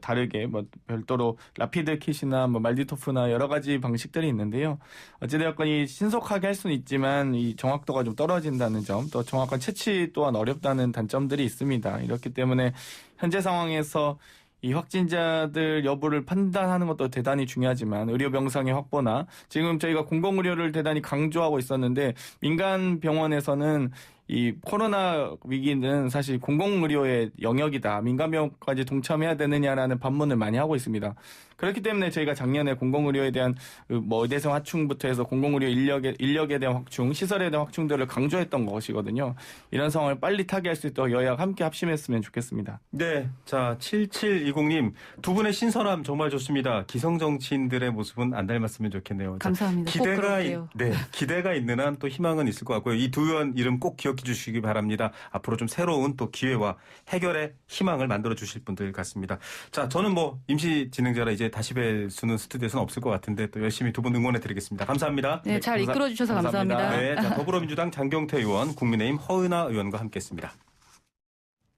다르게 뭐 별도로 라피드 킷이나 뭐 말디토프나 여러 가지 방식들이 있는데요. 어찌되었건 이 신속하게 할 수는 있지만 이 정확도가 좀 떨어진다는 점, 또 정확한 채취 또한 어렵다는 단점들이 있습니다. 이렇기 때문에 현재 상황에서 이 확진자들 여부를 판단하는 것도 대단히 중요하지만 의료 병상의 확보나 지금 저희가 공공의료를 대단히 강조하고 있었는데 민간 병원에서는 이 코로나 위기는 사실 공공의료의 영역이다. 민간병원까지 동참해야 되느냐라는 반문을 많이 하고 있습니다. 그렇기 때문에 저희가 작년에 공공의료에 대한 뭐 의대생 확충부터 해서 공공의료 인력에 대한 확충, 시설에 대한 확충들을 강조했던 것이거든요. 이런 상황을 빨리 타개할 수 있도록 여야가 함께 합심했으면 좋겠습니다. 네, 자 7720님 두 분의 신선함 정말 좋습니다. 기성 정치인들의 모습은 안 닮았으면 좋겠네요. 감사합니다. 꼭 그럴게요. 기대가 있는 한 또 희망은 있을 것 같고요. 이 두 의원 이름 꼭 기억해 주시기 바랍니다. 앞으로 좀 새로운 또 기회와 해결의 희망을 만들어 주실 분들 같습니다. 자, 저는 뭐 임시 진행자라 이제 다시 뵐 수는 스튜디오에서는 없을 것 같은데 또 열심히 두 분 응원해 드리겠습니다. 감사합니다. 네, 잘 이끌어 주셔서 감사합니다. 네, 자, 더불어민주당 장경태 의원, 국민의힘 허은하 의원과 함께했습니다.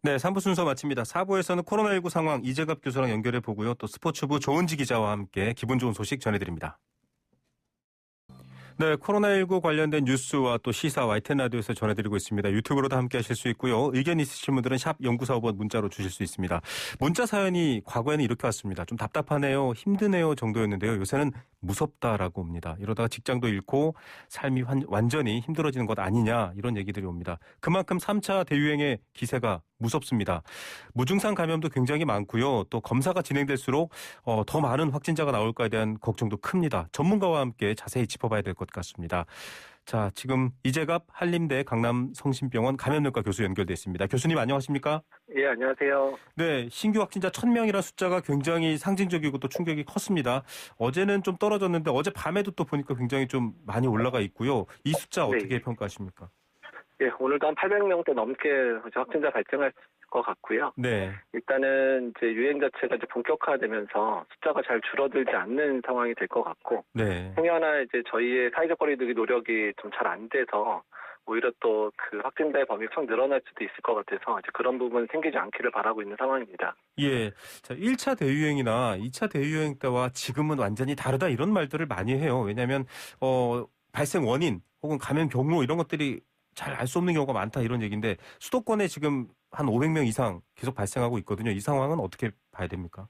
네, 3부 순서 마칩니다. 4부에서는 코로나19 상황 이재갑 교수랑 연결해 보고요. 또 스포츠부 조은지 기자와 함께 기분 좋은 소식 전해드립니다. 네, 코로나19 관련된 뉴스와 또 시사 YTN 라디오에서 전해드리고 있습니다. 유튜브로도 함께 하실 수 있고요. 의견 있으신 분들은 샵 0945번 문자로 주실 수 있습니다. 문자 사연이 과거에는 이렇게 왔습니다. 좀 답답하네요, 힘드네요 정도였는데요. 요새는 무섭다라고 옵니다. 이러다가 직장도 잃고 삶이 완전히 힘들어지는 것 아니냐 이런 얘기들이 옵니다. 그만큼 3차 대유행의 기세가 무섭습니다. 무증상 감염도 굉장히 많고요. 또 검사가 진행될수록 더 많은 확진자가 나올까에 대한 걱정도 큽니다. 전문가와 함께 자세히 짚어봐야 될 것 같습니다. 자, 지금 이재갑 한림대 강남성심병원 감염내과 교수 연결돼 있습니다. 교수님 안녕하십니까? 예, 안녕하세요. 네, 신규 확진자 1000명이라는 숫자가 굉장히 상징적이고 또 충격이 컸습니다. 어제는 좀 떨어졌는데 어제 밤에도 또 보니까 굉장히 좀 많이 올라가 있고요. 이 숫자 어떻게 평가하십니까? 예, 오늘도 한 800명대 넘게 확진자 발생할 것 같고요. 네. 일단은 이제 유행 자체가 이제 본격화되면서 숫자가 잘 줄어들지 않는 상황이 될 것 같고, 네. 행여나 이제 저희의 사회적 거리두기 노력이 좀 잘 안 돼서 오히려 또 그 확진자의 범위가 확 늘어날 수도 있을 것 같아서 이제 그런 부분 생기지 않기를 바라고 있는 상황입니다. 예. 자, 1차 대유행이나 2차 대유행 때와 지금은 완전히 다르다 이런 말들을 많이 해요. 왜냐하면 발생 원인 혹은 감염 경로 이런 것들이 잘 알 수 없는 경우가 많다 이런 얘기인데 수도권에 지금 한 500명 이상 계속 발생하고 있거든요. 이 상황은 어떻게 봐야 됩니까?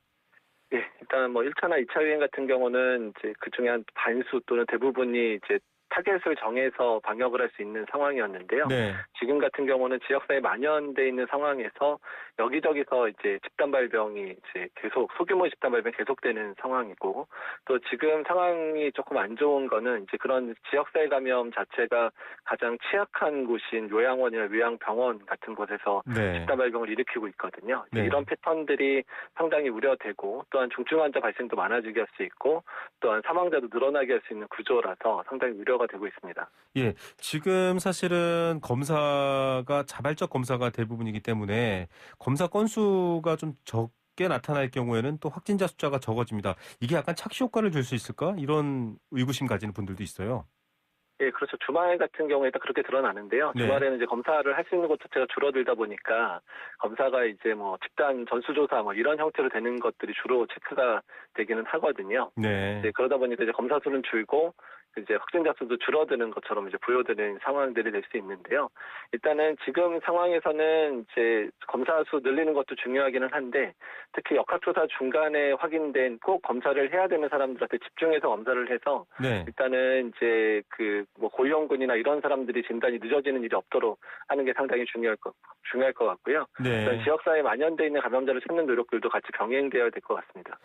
예, 일단 뭐 1차나 2차 유행 같은 경우는 이제 그 중에 한 반수 또는 대부분이 이제 타겟을 정해서 방역을 할 수 있는 상황이었는데요. 네. 지금 같은 경우는 지역사회에 만연돼 있는 상황에서 여기저기서 이제 집단 발병이 이제 계속 소규모 집단 발병이 계속되는 상황이고, 또 지금 상황이 조금 안 좋은 거는 이제 그런 지역사회 감염 자체가 가장 취약한 곳인 요양원이나 요양병원 같은 곳에서 집단 발병을 일으키고 있거든요. 네. 이런 패턴들이 상당히 우려되고, 또한 중증 환자 발생도 많아지게 할 수 있고, 또한 사망자도 늘어나게 할 수 있는 구조라서 상당히 우려가 되고 있습니다. 예, 지금 사실은 검사가 자발적 검사가 대부분이기 때문에 검사 건수가 좀 적게 나타날 경우에는 또 확진자 숫자가 적어집니다. 이게 약간 착시 효과를 줄 수 있을까? 이런 의구심 가지는 분들도 있어요. 예, 그렇죠. 주말 같은 경우에 딱 그렇게 드러나는데요. 네. 주말에는 이제 검사를 할 수 있는 것 자체가 줄어들다 보니까 검사가 이제 뭐 집단 전수조사 뭐 이런 형태로 되는 것들이 주로 체크가 되기는 하거든요. 네. 이제 그러다 보니까 이제 검사 수는 줄고 이제 확진자 수도 줄어드는 것처럼 이제 부여되는 상황들이 될 수 있는데요. 일단은 지금 상황에서는 이제 검사 수 늘리는 것도 중요하기는 한데, 특히 역학조사 중간에 확인된 꼭 검사를 해야 되는 사람들한테 집중해서 검사를 해서 네. 일단은 이제 그 뭐 고위험군이나 이런 사람들이 진단이 늦어지는 일이 없도록 하는 게 상당히 중요할 것 같고요. 네. 지역사회에 만연돼 있는 감염자를 찾는 노력들도 같이 병행되어야 될 것 같습니다.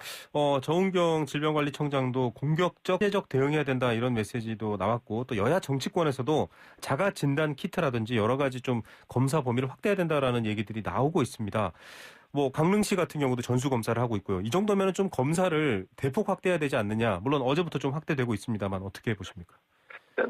정은경 질병관리청장도 공격적, 체적 대응해야 된다 이런 메시지도 나왔고, 또 여야 정치권에서도 자가 진단 키트라든지 여러 가지 좀 검사 범위를 확대해야 된다라는 얘기들이 나오고 있습니다. 뭐 강릉시 같은 경우도 전수 검사를 하고 있고요. 이 정도면 좀 검사를 대폭 확대해야 되지 않느냐. 물론 어제부터 좀 확대되고 있습니다만 어떻게 보십니까?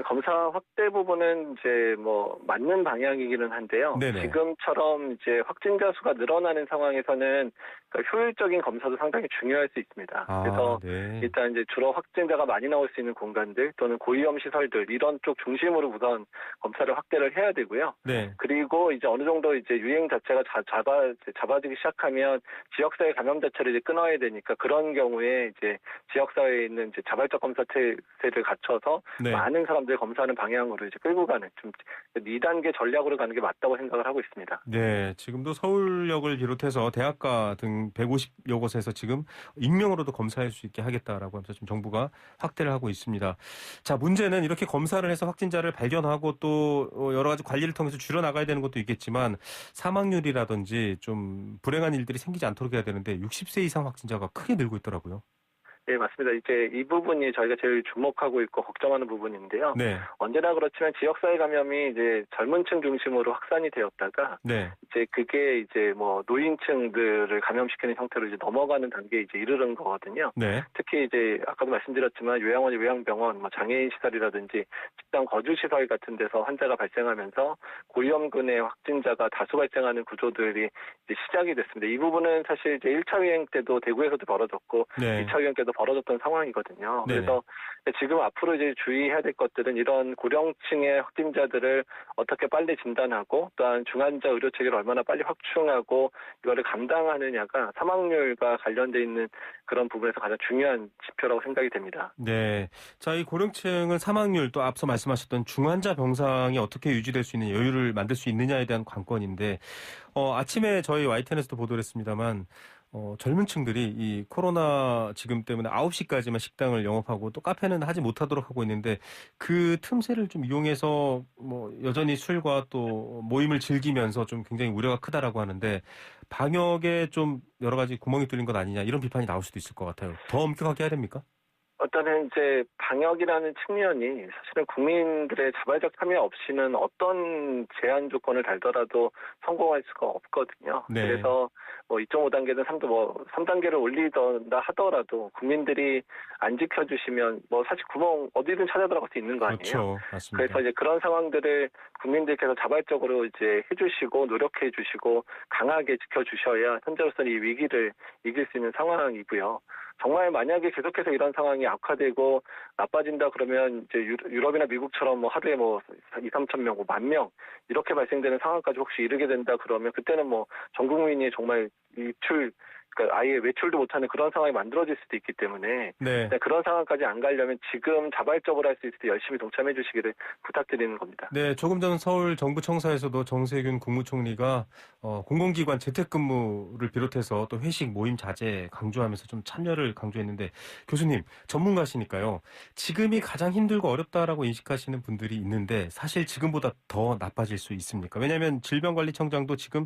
검사 확대 부분은 이제 뭐 맞는 방향이기는 한데요. 네네. 지금처럼 이제 확진자 수가 늘어나는 상황에서는 그러니까 효율적인 검사도 상당히 중요할 수 있습니다. 그래서 네. 일단 이제 주로 확진자가 많이 나올 수 있는 공간들 또는 고위험 시설들 이런 쪽 중심으로 우선 검사를 확대를 해야 되고요. 네. 그리고 이제 어느 정도 이제 유행 자체가 잡아지기 시작하면 지역사회 감염 자체를 이제 끊어야 되니까 그런 경우에 이제 지역사회에 있는 이제 자발적 검사 태세를 갖춰서 네. 많은 사람들 검사하는 방향으로 이제 끌고 가는 좀 2단계 전략으로 가는 게 맞다고 생각을 하고 있습니다. 네, 지금도 서울역을 비롯해서 대학가 등 150여 곳에서 지금 익명으로도 검사할 수 있게 하겠다라고 하면서 지금 정부가 확대를 하고 있습니다. 자, 문제는 이렇게 검사를 해서 확진자를 발견하고 또 여러 가지 관리를 통해서 줄여나가야 되는 것도 있겠지만 사망률이라든지 좀 불행한 일들이 생기지 않도록 해야 되는데 60세 이상 확진자가 크게 늘고 있더라고요. 네, 맞습니다. 이제 이 부분이 저희가 제일 주목하고 있고 걱정하는 부분인데요. 네. 언제나 그렇지만 지역사회 감염이 이제 젊은층 중심으로 확산이 되었다가 네. 이제 그게 이제 뭐 노인층들을 감염시키는 형태로 이제 넘어가는 단계에 이제 이르는 거거든요. 네. 특히 이제 아까도 말씀드렸지만 요양원이 요양병원, 뭐 장애인 시설이라든지 집단 거주 시설 같은 데서 환자가 발생하면서 고위험군의 확진자가 다수 발생하는 구조들이 이제 시작이 됐습니다. 이 부분은 사실 이제 1차 유행 때도 대구에서도 벌어졌고 네. 2차 유행 때도 벌어졌던 상황이거든요. 네네. 그래서 지금 앞으로 이제 주의해야 될 것들은 이런 고령층의 확진자들을 어떻게 빨리 진단하고 또한 중환자 의료 체계를 얼마나 빨리 확충하고 이거를 감당하느냐가 사망률과 관련돼 있는 그런 부분에서 가장 중요한 지표라고 생각이 됩니다. 네. 자, 이 고령층은 사망률 또 앞서 말씀하셨던 중환자 병상이 어떻게 유지될 수 있는 여유를 만들 수 있느냐에 대한 관건인데 아침에 저희 YTN에서도 보도를 했습니다만 젊은 층들이 이 코로나 지금 때문에 9시까지만 식당을 영업하고 또 카페는 하지 못하도록 하고 있는데 그 틈새를 좀 이용해서 뭐 여전히 술과 또 모임을 즐기면서 좀 굉장히 우려가 크다라고 하는데 방역에 좀 여러 가지 구멍이 뚫린 것 아니냐 이런 비판이 나올 수도 있을 것 같아요. 더 엄격하게 해야 됩니까? 일단은 이제 방역이라는 측면이 사실은 국민들의 자발적 참여 없이는 어떤 제한 조건을 달더라도 성공할 수가 없거든요. 네. 그래서 뭐 2.5단계든 3단계를 올리던다 하더라도 국민들이 안 지켜주시면 뭐 사실 구멍 어디든 찾아 들어갈 수 있는 거 아니에요. 그렇죠. 맞습니다. 그래서 이제 그런 상황들을 국민들께서 자발적으로 이제 해주시고 노력해 주시고 강하게 지켜주셔야 현재로서는 이 위기를 이길 수 있는 상황이고요. 정말 만약에 계속해서 이런 상황이 악화되고 나빠진다 그러면 이제 유럽이나 미국처럼 뭐 하루에 뭐 2-3천 명, 뭐 1만 명 이렇게 발생되는 상황까지 혹시 이르게 된다 그러면 그때는 뭐 전 국민이 정말 그러니까 아예 외출도 못하는 그런 상황이 만들어질 수도 있기 때문에 네. 그런 상황까지 안 가려면 지금 자발적으로 할 수 있을 때 열심히 동참해 주시기를 부탁드리는 겁니다. 네, 조금 전 서울 정부청사에서도 정세균 국무총리가 공공기관 재택근무를 비롯해서 또 회식 모임 자제 강조하면서 좀 참여를 강조했는데 교수님 전문가시니까요. 지금이 가장 힘들고 어렵다라고 인식하시는 분들이 있는데 사실 지금보다 더 나빠질 수 있습니까? 왜냐하면 질병관리청장도 지금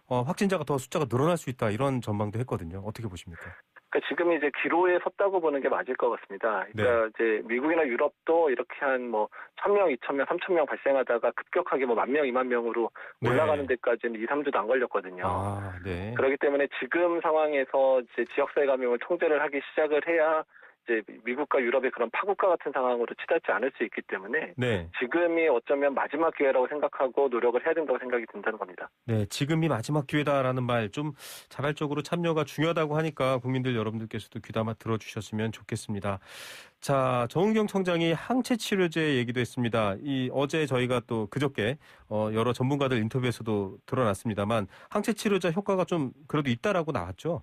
확진자가 더 숫자가 늘어날 수 있다 이런 전망도 했거든요. 어떻게 보십니까? 그러니까 지금 이제 기로에 섰다고 보는 게 맞을 것 같습니다. 그러니까 이제 미국이나 유럽도 이렇게 한 뭐 1,000명, 2,000명, 3,000명 발생하다가 급격하게 뭐 10,000명, 20,000명으로 올라가는 데까지는 2-3주도 안 걸렸거든요. 아, 네. 그렇기 때문에 지금 상황에서 이제 지역사회 감염을 통제를 하기 시작을 해야 이제 미국과 유럽의 그런 파국과 같은 상황으로 치닫지 않을 수 있기 때문에 네. 지금이 어쩌면 마지막 기회라고 생각하고 노력을 해야 된다고 생각이 든다는 겁니다. 네, 지금이 마지막 기회다라는 말 좀 자발적으로 참여가 중요하다고 하니까 국민들 여러분들께서도 귀담아 들어주셨으면 좋겠습니다. 자, 정은경 청장이 항체 치료제 얘기도 했습니다. 어제 저희가 또 그저께 여러 전문가들 인터뷰에서도 드러났습니다만 항체 치료제 효과가 좀 그래도 있다라고 나왔죠.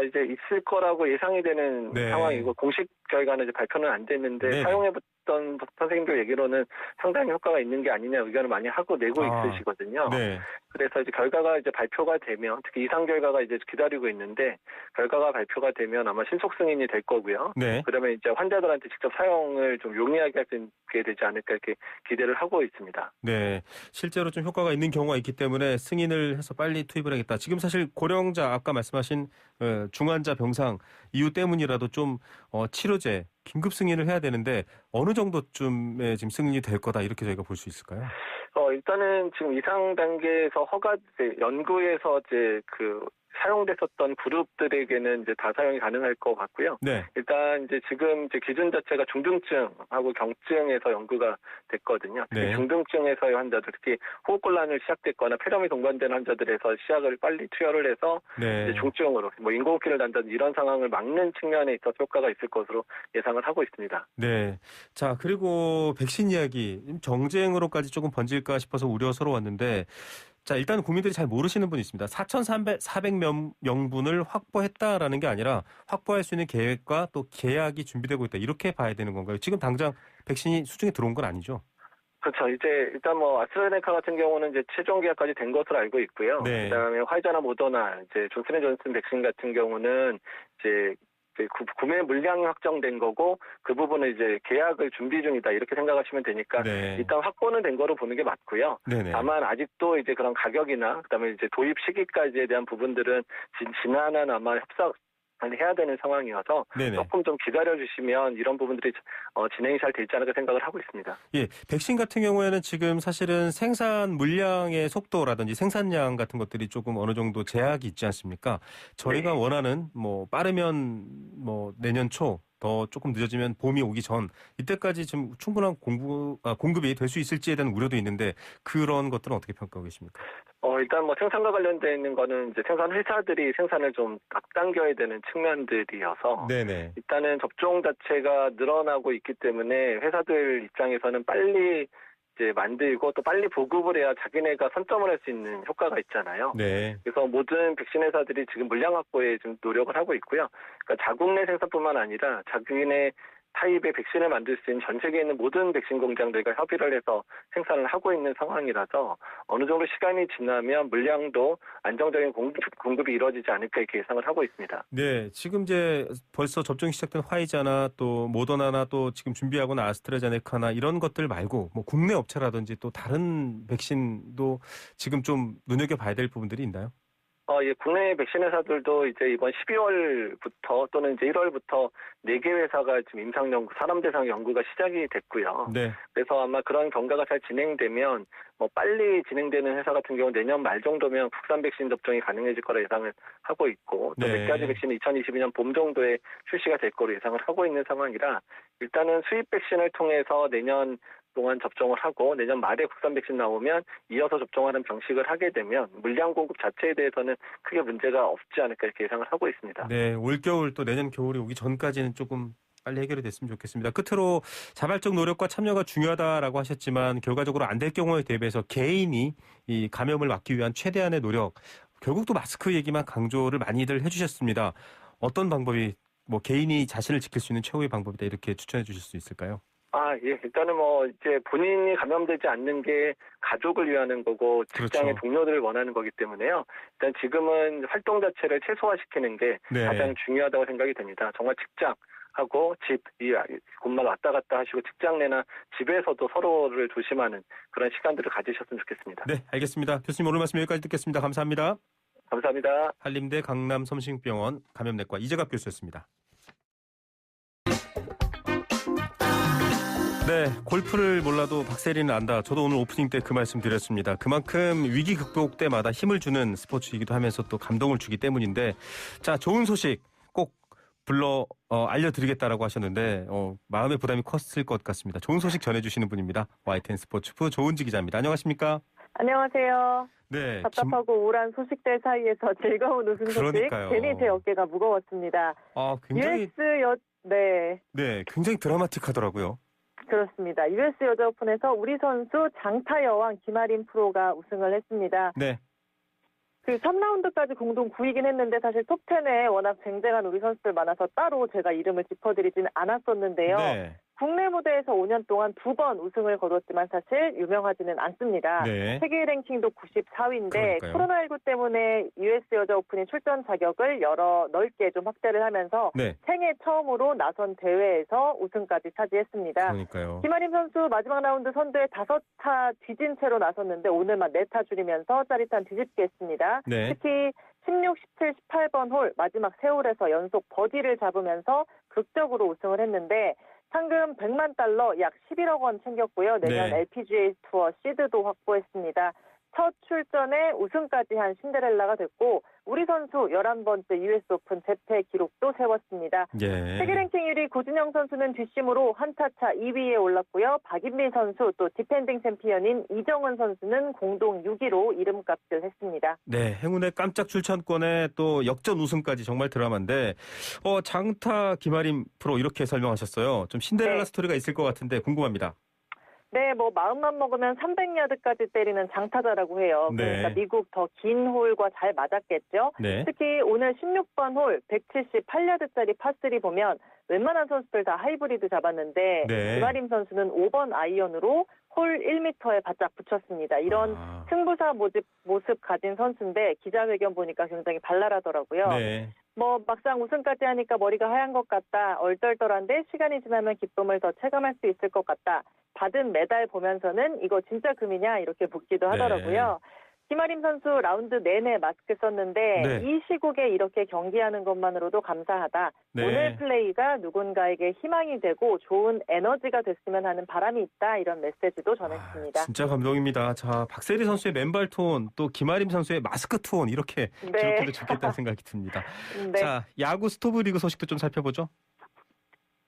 이제 있을 거라고 예상이 되는 상황이고 공식 결과는 이제 발표는 안 됐는데 사용해봤던 선생님들 얘기로는 상당히 효과가 있는 게 아니냐 의견을 많이 하고 내고 있으시거든요. 네. 그래서 이제 결과가 이제 발표가 되면 특히 이상 결과가 이제 기다리고 있는데 결과가 발표가 되면 아마 신속 승인이 될 거고요. 네. 그러면 이제 환자들한테 직접 사용을 좀 용이하게 할 수 있게 되지 않을까 이렇게 기대를 하고 있습니다. 네, 실제로 좀 효과가 있는 경우가 있기 때문에 승인을 해서 빨리 투입을 하겠다. 지금 사실 고령자 아까 말씀하신 중환자 병상 이유 때문이라도 좀 치료제 긴급 승인을 해야 되는데 어느 정도쯤에 지금 승인이 될 거다 이렇게 저희가 볼 수 있을까요? 일단은 지금 이상 단계에서 연구에서 사용됐었던 그룹들에게는 이제 다 사용이 가능할 것 같고요. 네. 일단 지금 기준 자체가 중등증하고 경증에서 연구가 됐거든요. 특히 네. 중등증에서의 환자들, 특히 호흡곤란을 시작됐거나 폐렴이 동반된 환자들에서 시약을 빨리 투여를 해서 네. 이제 중증으로 인공호흡기를 난다든지 이런 상황을 막는 측면에 있어서 효과가 있을 것으로 예상을 하고 있습니다. 네. 자, 그리고 백신 이야기 정쟁으로까지 조금 번질까 싶어서 우려스러웠는데 자, 일단 국민들이 잘 모르시는 분이 있습니다. 4,400명분을 확보했다라는 게 아니라 확보할 수 있는 계획과 또 계약이 준비되고 있다. 이렇게 봐야 되는 건가요? 지금 당장 백신이 수중에 들어온 건 아니죠? 그렇죠. 일단 아스트라제네카 같은 경우는 이제 최종 계약까지 된 것으로 알고 있고요. 네. 그다음에 화이자나 모더나, 존슨앤존슨 백신 같은 경우는 구매 물량이 확정된 거고 그 부분은 이제 계약을 준비 중이다 이렇게 생각하시면 되니까 네. 일단 확보는 된 거로 보는 게 맞고요. 네네. 다만 아직도 그런 가격이나 그다음에 도입 시기까지에 대한 부분들은 지난한 아마 협상을 해야 되는 상황이어서 네네. 조금 좀 기다려주시면 이런 부분들이 진행이 잘 되지 않을까 생각을 하고 있습니다. 예, 백신 같은 경우에는 지금 사실은 생산 물량의 속도라든지 생산량 같은 것들이 조금 어느 정도 제약이 있지 않습니까? 저희가 네. 원하는 빠르면 내년 초, 더 조금 늦어지면 봄이 오기 전 이때까지 좀 충분한 공급이 될 수 있을지에 대한 우려도 있는데 그런 것들은 어떻게 평가하고 계십니까? 일단 생산과 관련되어 있는 거는 생산 회사들이 생산을 좀 앞당겨야 되는 측면들이어서 네네. 일단은 접종 자체가 늘어나고 있기 때문에 회사들 입장에서는 빨리 만들고 또 빨리 보급을 해야 자기네가 선점을 할 수 있는 효과가 있잖아요. 네. 그래서 모든 백신 회사들이 지금 물량 확보에 좀 노력을 하고 있고요. 그러니까 자국 내 생산뿐만 아니라 자기네 타입의 백신을 만들 수 있는 전 세계에 있는 모든 백신 공장들과 협의를 해서 생산을 하고 있는 상황이라서 어느 정도 시간이 지나면 물량도 안정적인 공급이 이루어지지 않을까 이렇게 예상을 하고 있습니다. 네, 지금 벌써 접종이 시작된 화이자나 또 모더나나 또 지금 준비하고 있는 아스트라제네카나 이런 것들 말고 국내 업체라든지 또 다른 백신도 지금 좀 눈여겨봐야 될 부분들이 있나요? 국내 백신 회사들도 이번 12월부터 또는 1월부터 4개 회사가 지금 임상 연구, 사람 대상 연구가 시작이 됐고요. 네. 그래서 아마 그런 경과가 잘 진행되면 빨리 진행되는 회사 같은 경우 내년 말 정도면 국산 백신 접종이 가능해질 거라 예상을 하고 있고 또 몇 가지 백신은 2022년 봄 정도에 출시가 될 거로 예상을 하고 있는 상황이라 일단은 수입 백신을 통해서 내년 동안 접종을 하고 내년 말에 국산 백신 나오면 이어서 접종하는 방식을 하게 되면 물량 공급 자체에 대해서는 크게 문제가 없지 않을까 이렇게 예상을 하고 있습니다. 네, 올겨울 또 내년 겨울이 오기 전까지는 조금 빨리 해결이 됐으면 좋겠습니다. 끝으로 자발적 노력과 참여가 중요하다라고 하셨지만 결과적으로 안 될 경우에 대비해서 개인이 이 감염을 막기 위한 최대한의 노력, 결국 또 마스크 얘기만 강조를 많이들 해주셨습니다. 어떤 방법이 개인이 자신을 지킬 수 있는 최후의 방법이다 이렇게 추천해 주실 수 있을까요? 예. 일단은 본인이 감염되지 않는 게 가족을 위하는 거고 직장의 그렇죠. 동료들을 원하는 거기 때문에요. 일단 지금은 활동 자체를 최소화시키는 게 네. 가장 중요하다고 생각이 됩니다. 정말 직장하고 집, 곳만 왔다 갔다 하시고 직장 내나 집에서도 서로를 조심하는 그런 시간들을 가지셨으면 좋겠습니다. 네, 알겠습니다. 교수님 오늘 말씀 여기까지 듣겠습니다. 감사합니다. 감사합니다. 한림대 강남섬신병원 감염내과 이재갑 교수였습니다. 네, 골프를 몰라도 박세리는 안다. 저도 오늘 오프닝 때 그 말씀 드렸습니다. 그만큼 위기 극복 때마다 힘을 주는 스포츠이기도 하면서 또 감동을 주기 때문인데 자, 좋은 소식 꼭 알려드리겠다라고 하셨는데 마음의 부담이 컸을 것 같습니다. 좋은 소식 전해주시는 분입니다. YTN 스포츠부 조은지 기자입니다. 안녕하십니까? 안녕하세요. 네, 답답하고 우울한 소식들 사이에서 즐거운 우승 소식. 그러니까요. 괜히 제 어깨가 무거웠습니다. 굉장히 네, 굉장히 드라마틱하더라고요. 그렇습니다. US 여자 오픈에서 우리 선수 장타 여왕 김아린 프로가 우승을 했습니다. 네. 그 3라운드까지 공동 9위긴 했는데 사실 톱10에 워낙 쟁쟁한 우리 선수들 많아서 따로 제가 이름을 짚어드리지는 않았었는데요. 네. 국내 무대에서 5년 동안 2번 우승을 거뒀지만 사실 유명하지는 않습니다. 네. 세계 랭킹도 94위인데 그러니까요. 코로나19 때문에 US 여자 오픈의 출전 자격을 넓게 좀 확대를 하면서 네. 생애 처음으로 나선 대회에서 우승까지 차지했습니다. 그러니까요. 김아림 선수 마지막 라운드 선두에 5타 뒤진 채로 나섰는데 오늘만 4타 줄이면서 짜릿한 뒤집기 했습니다. 네. 특히 16, 17, 18번 홀 마지막 세 홀에서 연속 버디를 잡으면서 극적으로 우승을 했는데 상금 100만 달러 약 11억 원 챙겼고요. 내년 네. LPGA 투어 시드도 확보했습니다. 첫 출전에 우승까지 한 신데렐라가 됐고 우리 선수 11번째 US 오픈 재패 기록도 세웠습니다. 예. 세계 랭킹 1위 고진영 선수는 뒷심으로 한타차 2위에 올랐고요. 박인미 선수 또 디펜딩 챔피언인 이정은 선수는 공동 6위로 이름값을 했습니다. 네, 행운의 깜짝 출전권에 또 역전 우승까지 정말 드라마인데 장타 김아림 프로 이렇게 설명하셨어요. 좀 신데렐라 네. 스토리가 있을 것 같은데 궁금합니다. 네, 마음만 먹으면 300야드까지 때리는 장타자라고 해요. 그러니까 네. 미국 더 긴 홀과 잘 맞았겠죠. 네. 특히 오늘 16번 홀 178야드짜리 파3 보면 웬만한 선수들 다 하이브리드 잡았는데 네. 김아림 선수는 5번 아이언으로 홀 1m에 바짝 붙였습니다. 이런 승부사 모습 가진 선수인데 기자회견 보니까 굉장히 발랄하더라고요. 네. 막상 우승까지 하니까 머리가 하얀 것 같다. 얼떨떨한데 시간이 지나면 기쁨을 더 체감할 수 있을 것 같다. 받은 메달 보면서는 이거 진짜 금이냐 이렇게 묻기도 하더라고요. 김아림 선수 라운드 내내 마스크 썼는데 네. 이 시국에 이렇게 경기하는 것만으로도 감사하다. 네. 오늘 플레이가 누군가에게 희망이 되고 좋은 에너지가 됐으면 하는 바람이 있다. 이런 메시지도 전했습니다. 진짜 감동입니다. 자, 박세리 선수의 맨발 톤, 또 김아림 선수의 마스크 톤 이렇게 네. 기록해도 좋겠다는 생각이 듭니다. 네. 자, 야구 스토브 리그 소식도 좀 살펴보죠.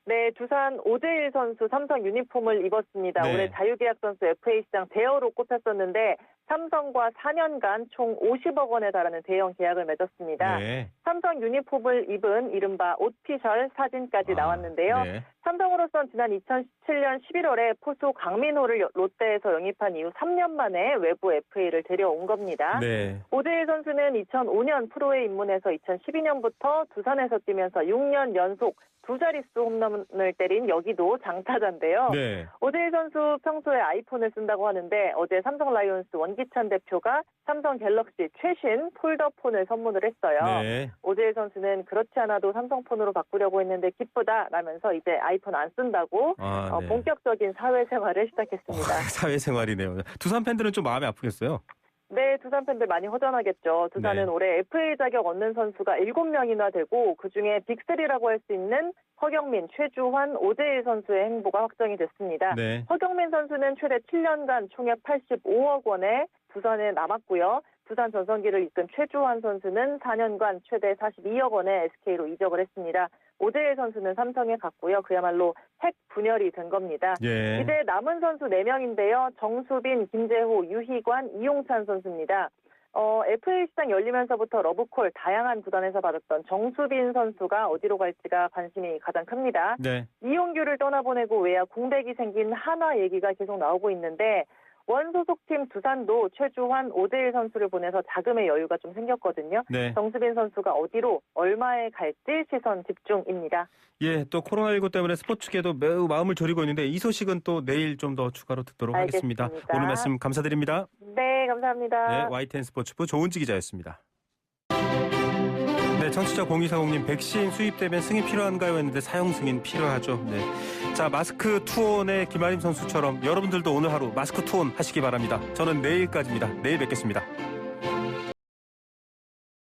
네, 두산 오재일 선수 삼성 유니폼을 입었습니다. 네. 올해 자유계약 선수 FA 시장 대어로 꼽혔었는데 삼성과 4년간 총 50억 원에 달하는 대형 계약을 맺었습니다. 네. 삼성 유니폼을 입은 이른바 오피셜 사진까지 나왔는데요. 네. 삼성으로선 지난 2017년 11월에 포수 강민호를 롯데에서 영입한 이후 3년 만에 외부 FA를 데려온 겁니다. 네. 오재일 선수는 2005년 프로에 입문해서 2012년부터 두산에서 뛰면서 6년 연속 두 자릿수 홈런을 때린 여기도 장타자인데요. 네. 오재일 선수 평소에 아이폰을 쓴다고 하는데 어제 삼성 라이온스 원기찬 대표가 삼성 갤럭시 최신 폴더폰을 선물을 했어요. 네. 오재일 선수는 그렇지 않아도 삼성폰으로 바꾸려고 했는데 기쁘다라면서 이제 아이폰 안 쓴다고 네. 본격적인 사회생활을 시작했습니다. 사회생활이네요. 두산 팬들은 좀 마음이 아프겠어요. 네, 두산 팬들 많이 허전하겠죠. 두산은 네. 올해 FA 자격 얻는 선수가 7명이나 되고 그중에 빅3라고 할 수 있는 허경민, 최주환, 오재일 선수의 행보가 확정이 됐습니다. 네. 허경민 선수는 최대 7년간 총액 85억 원에 두산에 남았고요. 두산 전성기를 이끈 최주환 선수는 4년간 최대 42억 원에 SK로 이적을 했습니다. 오재일 선수는 삼성에 갔고요. 그야말로 핵 분열이 된 겁니다. 예. 이제 남은 선수 4명인데요. 정수빈, 김재호, 유희관, 이용찬 선수입니다. FA 시장 열리면서부터 러브콜 다양한 구단에서 받았던 정수빈 선수가 어디로 갈지가 관심이 가장 큽니다. 네. 이용규를 떠나보내고 외야 공백이 생긴 한화 얘기가 계속 나오고 있는데 원소속팀 두산도 최주환, 오재일 선수를 보내서 자금의 여유가 좀 생겼거든요. 네. 정수빈 선수가 어디로 얼마에 갈지 시선 집중입니다. 예, 또 코로나19 때문에 스포츠계도 매우 마음을 졸이고 있는데 이 소식은 또 내일 좀 더 추가로 듣도록 하겠습니다. 알겠습니다. 오늘 말씀 감사드립니다. 네, 감사합니다. 네, YTN 스포츠부 조은지 기자였습니다. 네, 청취자 0240님 백신 수입되면 승인 필요한가요? 했는데 사용 승인 필요하죠. 네. 자, 마스크 투혼의 김아림 선수처럼 여러분들도 오늘 하루 마스크 투혼 하시기 바랍니다. 저는 내일까지입니다. 내일 뵙겠습니다.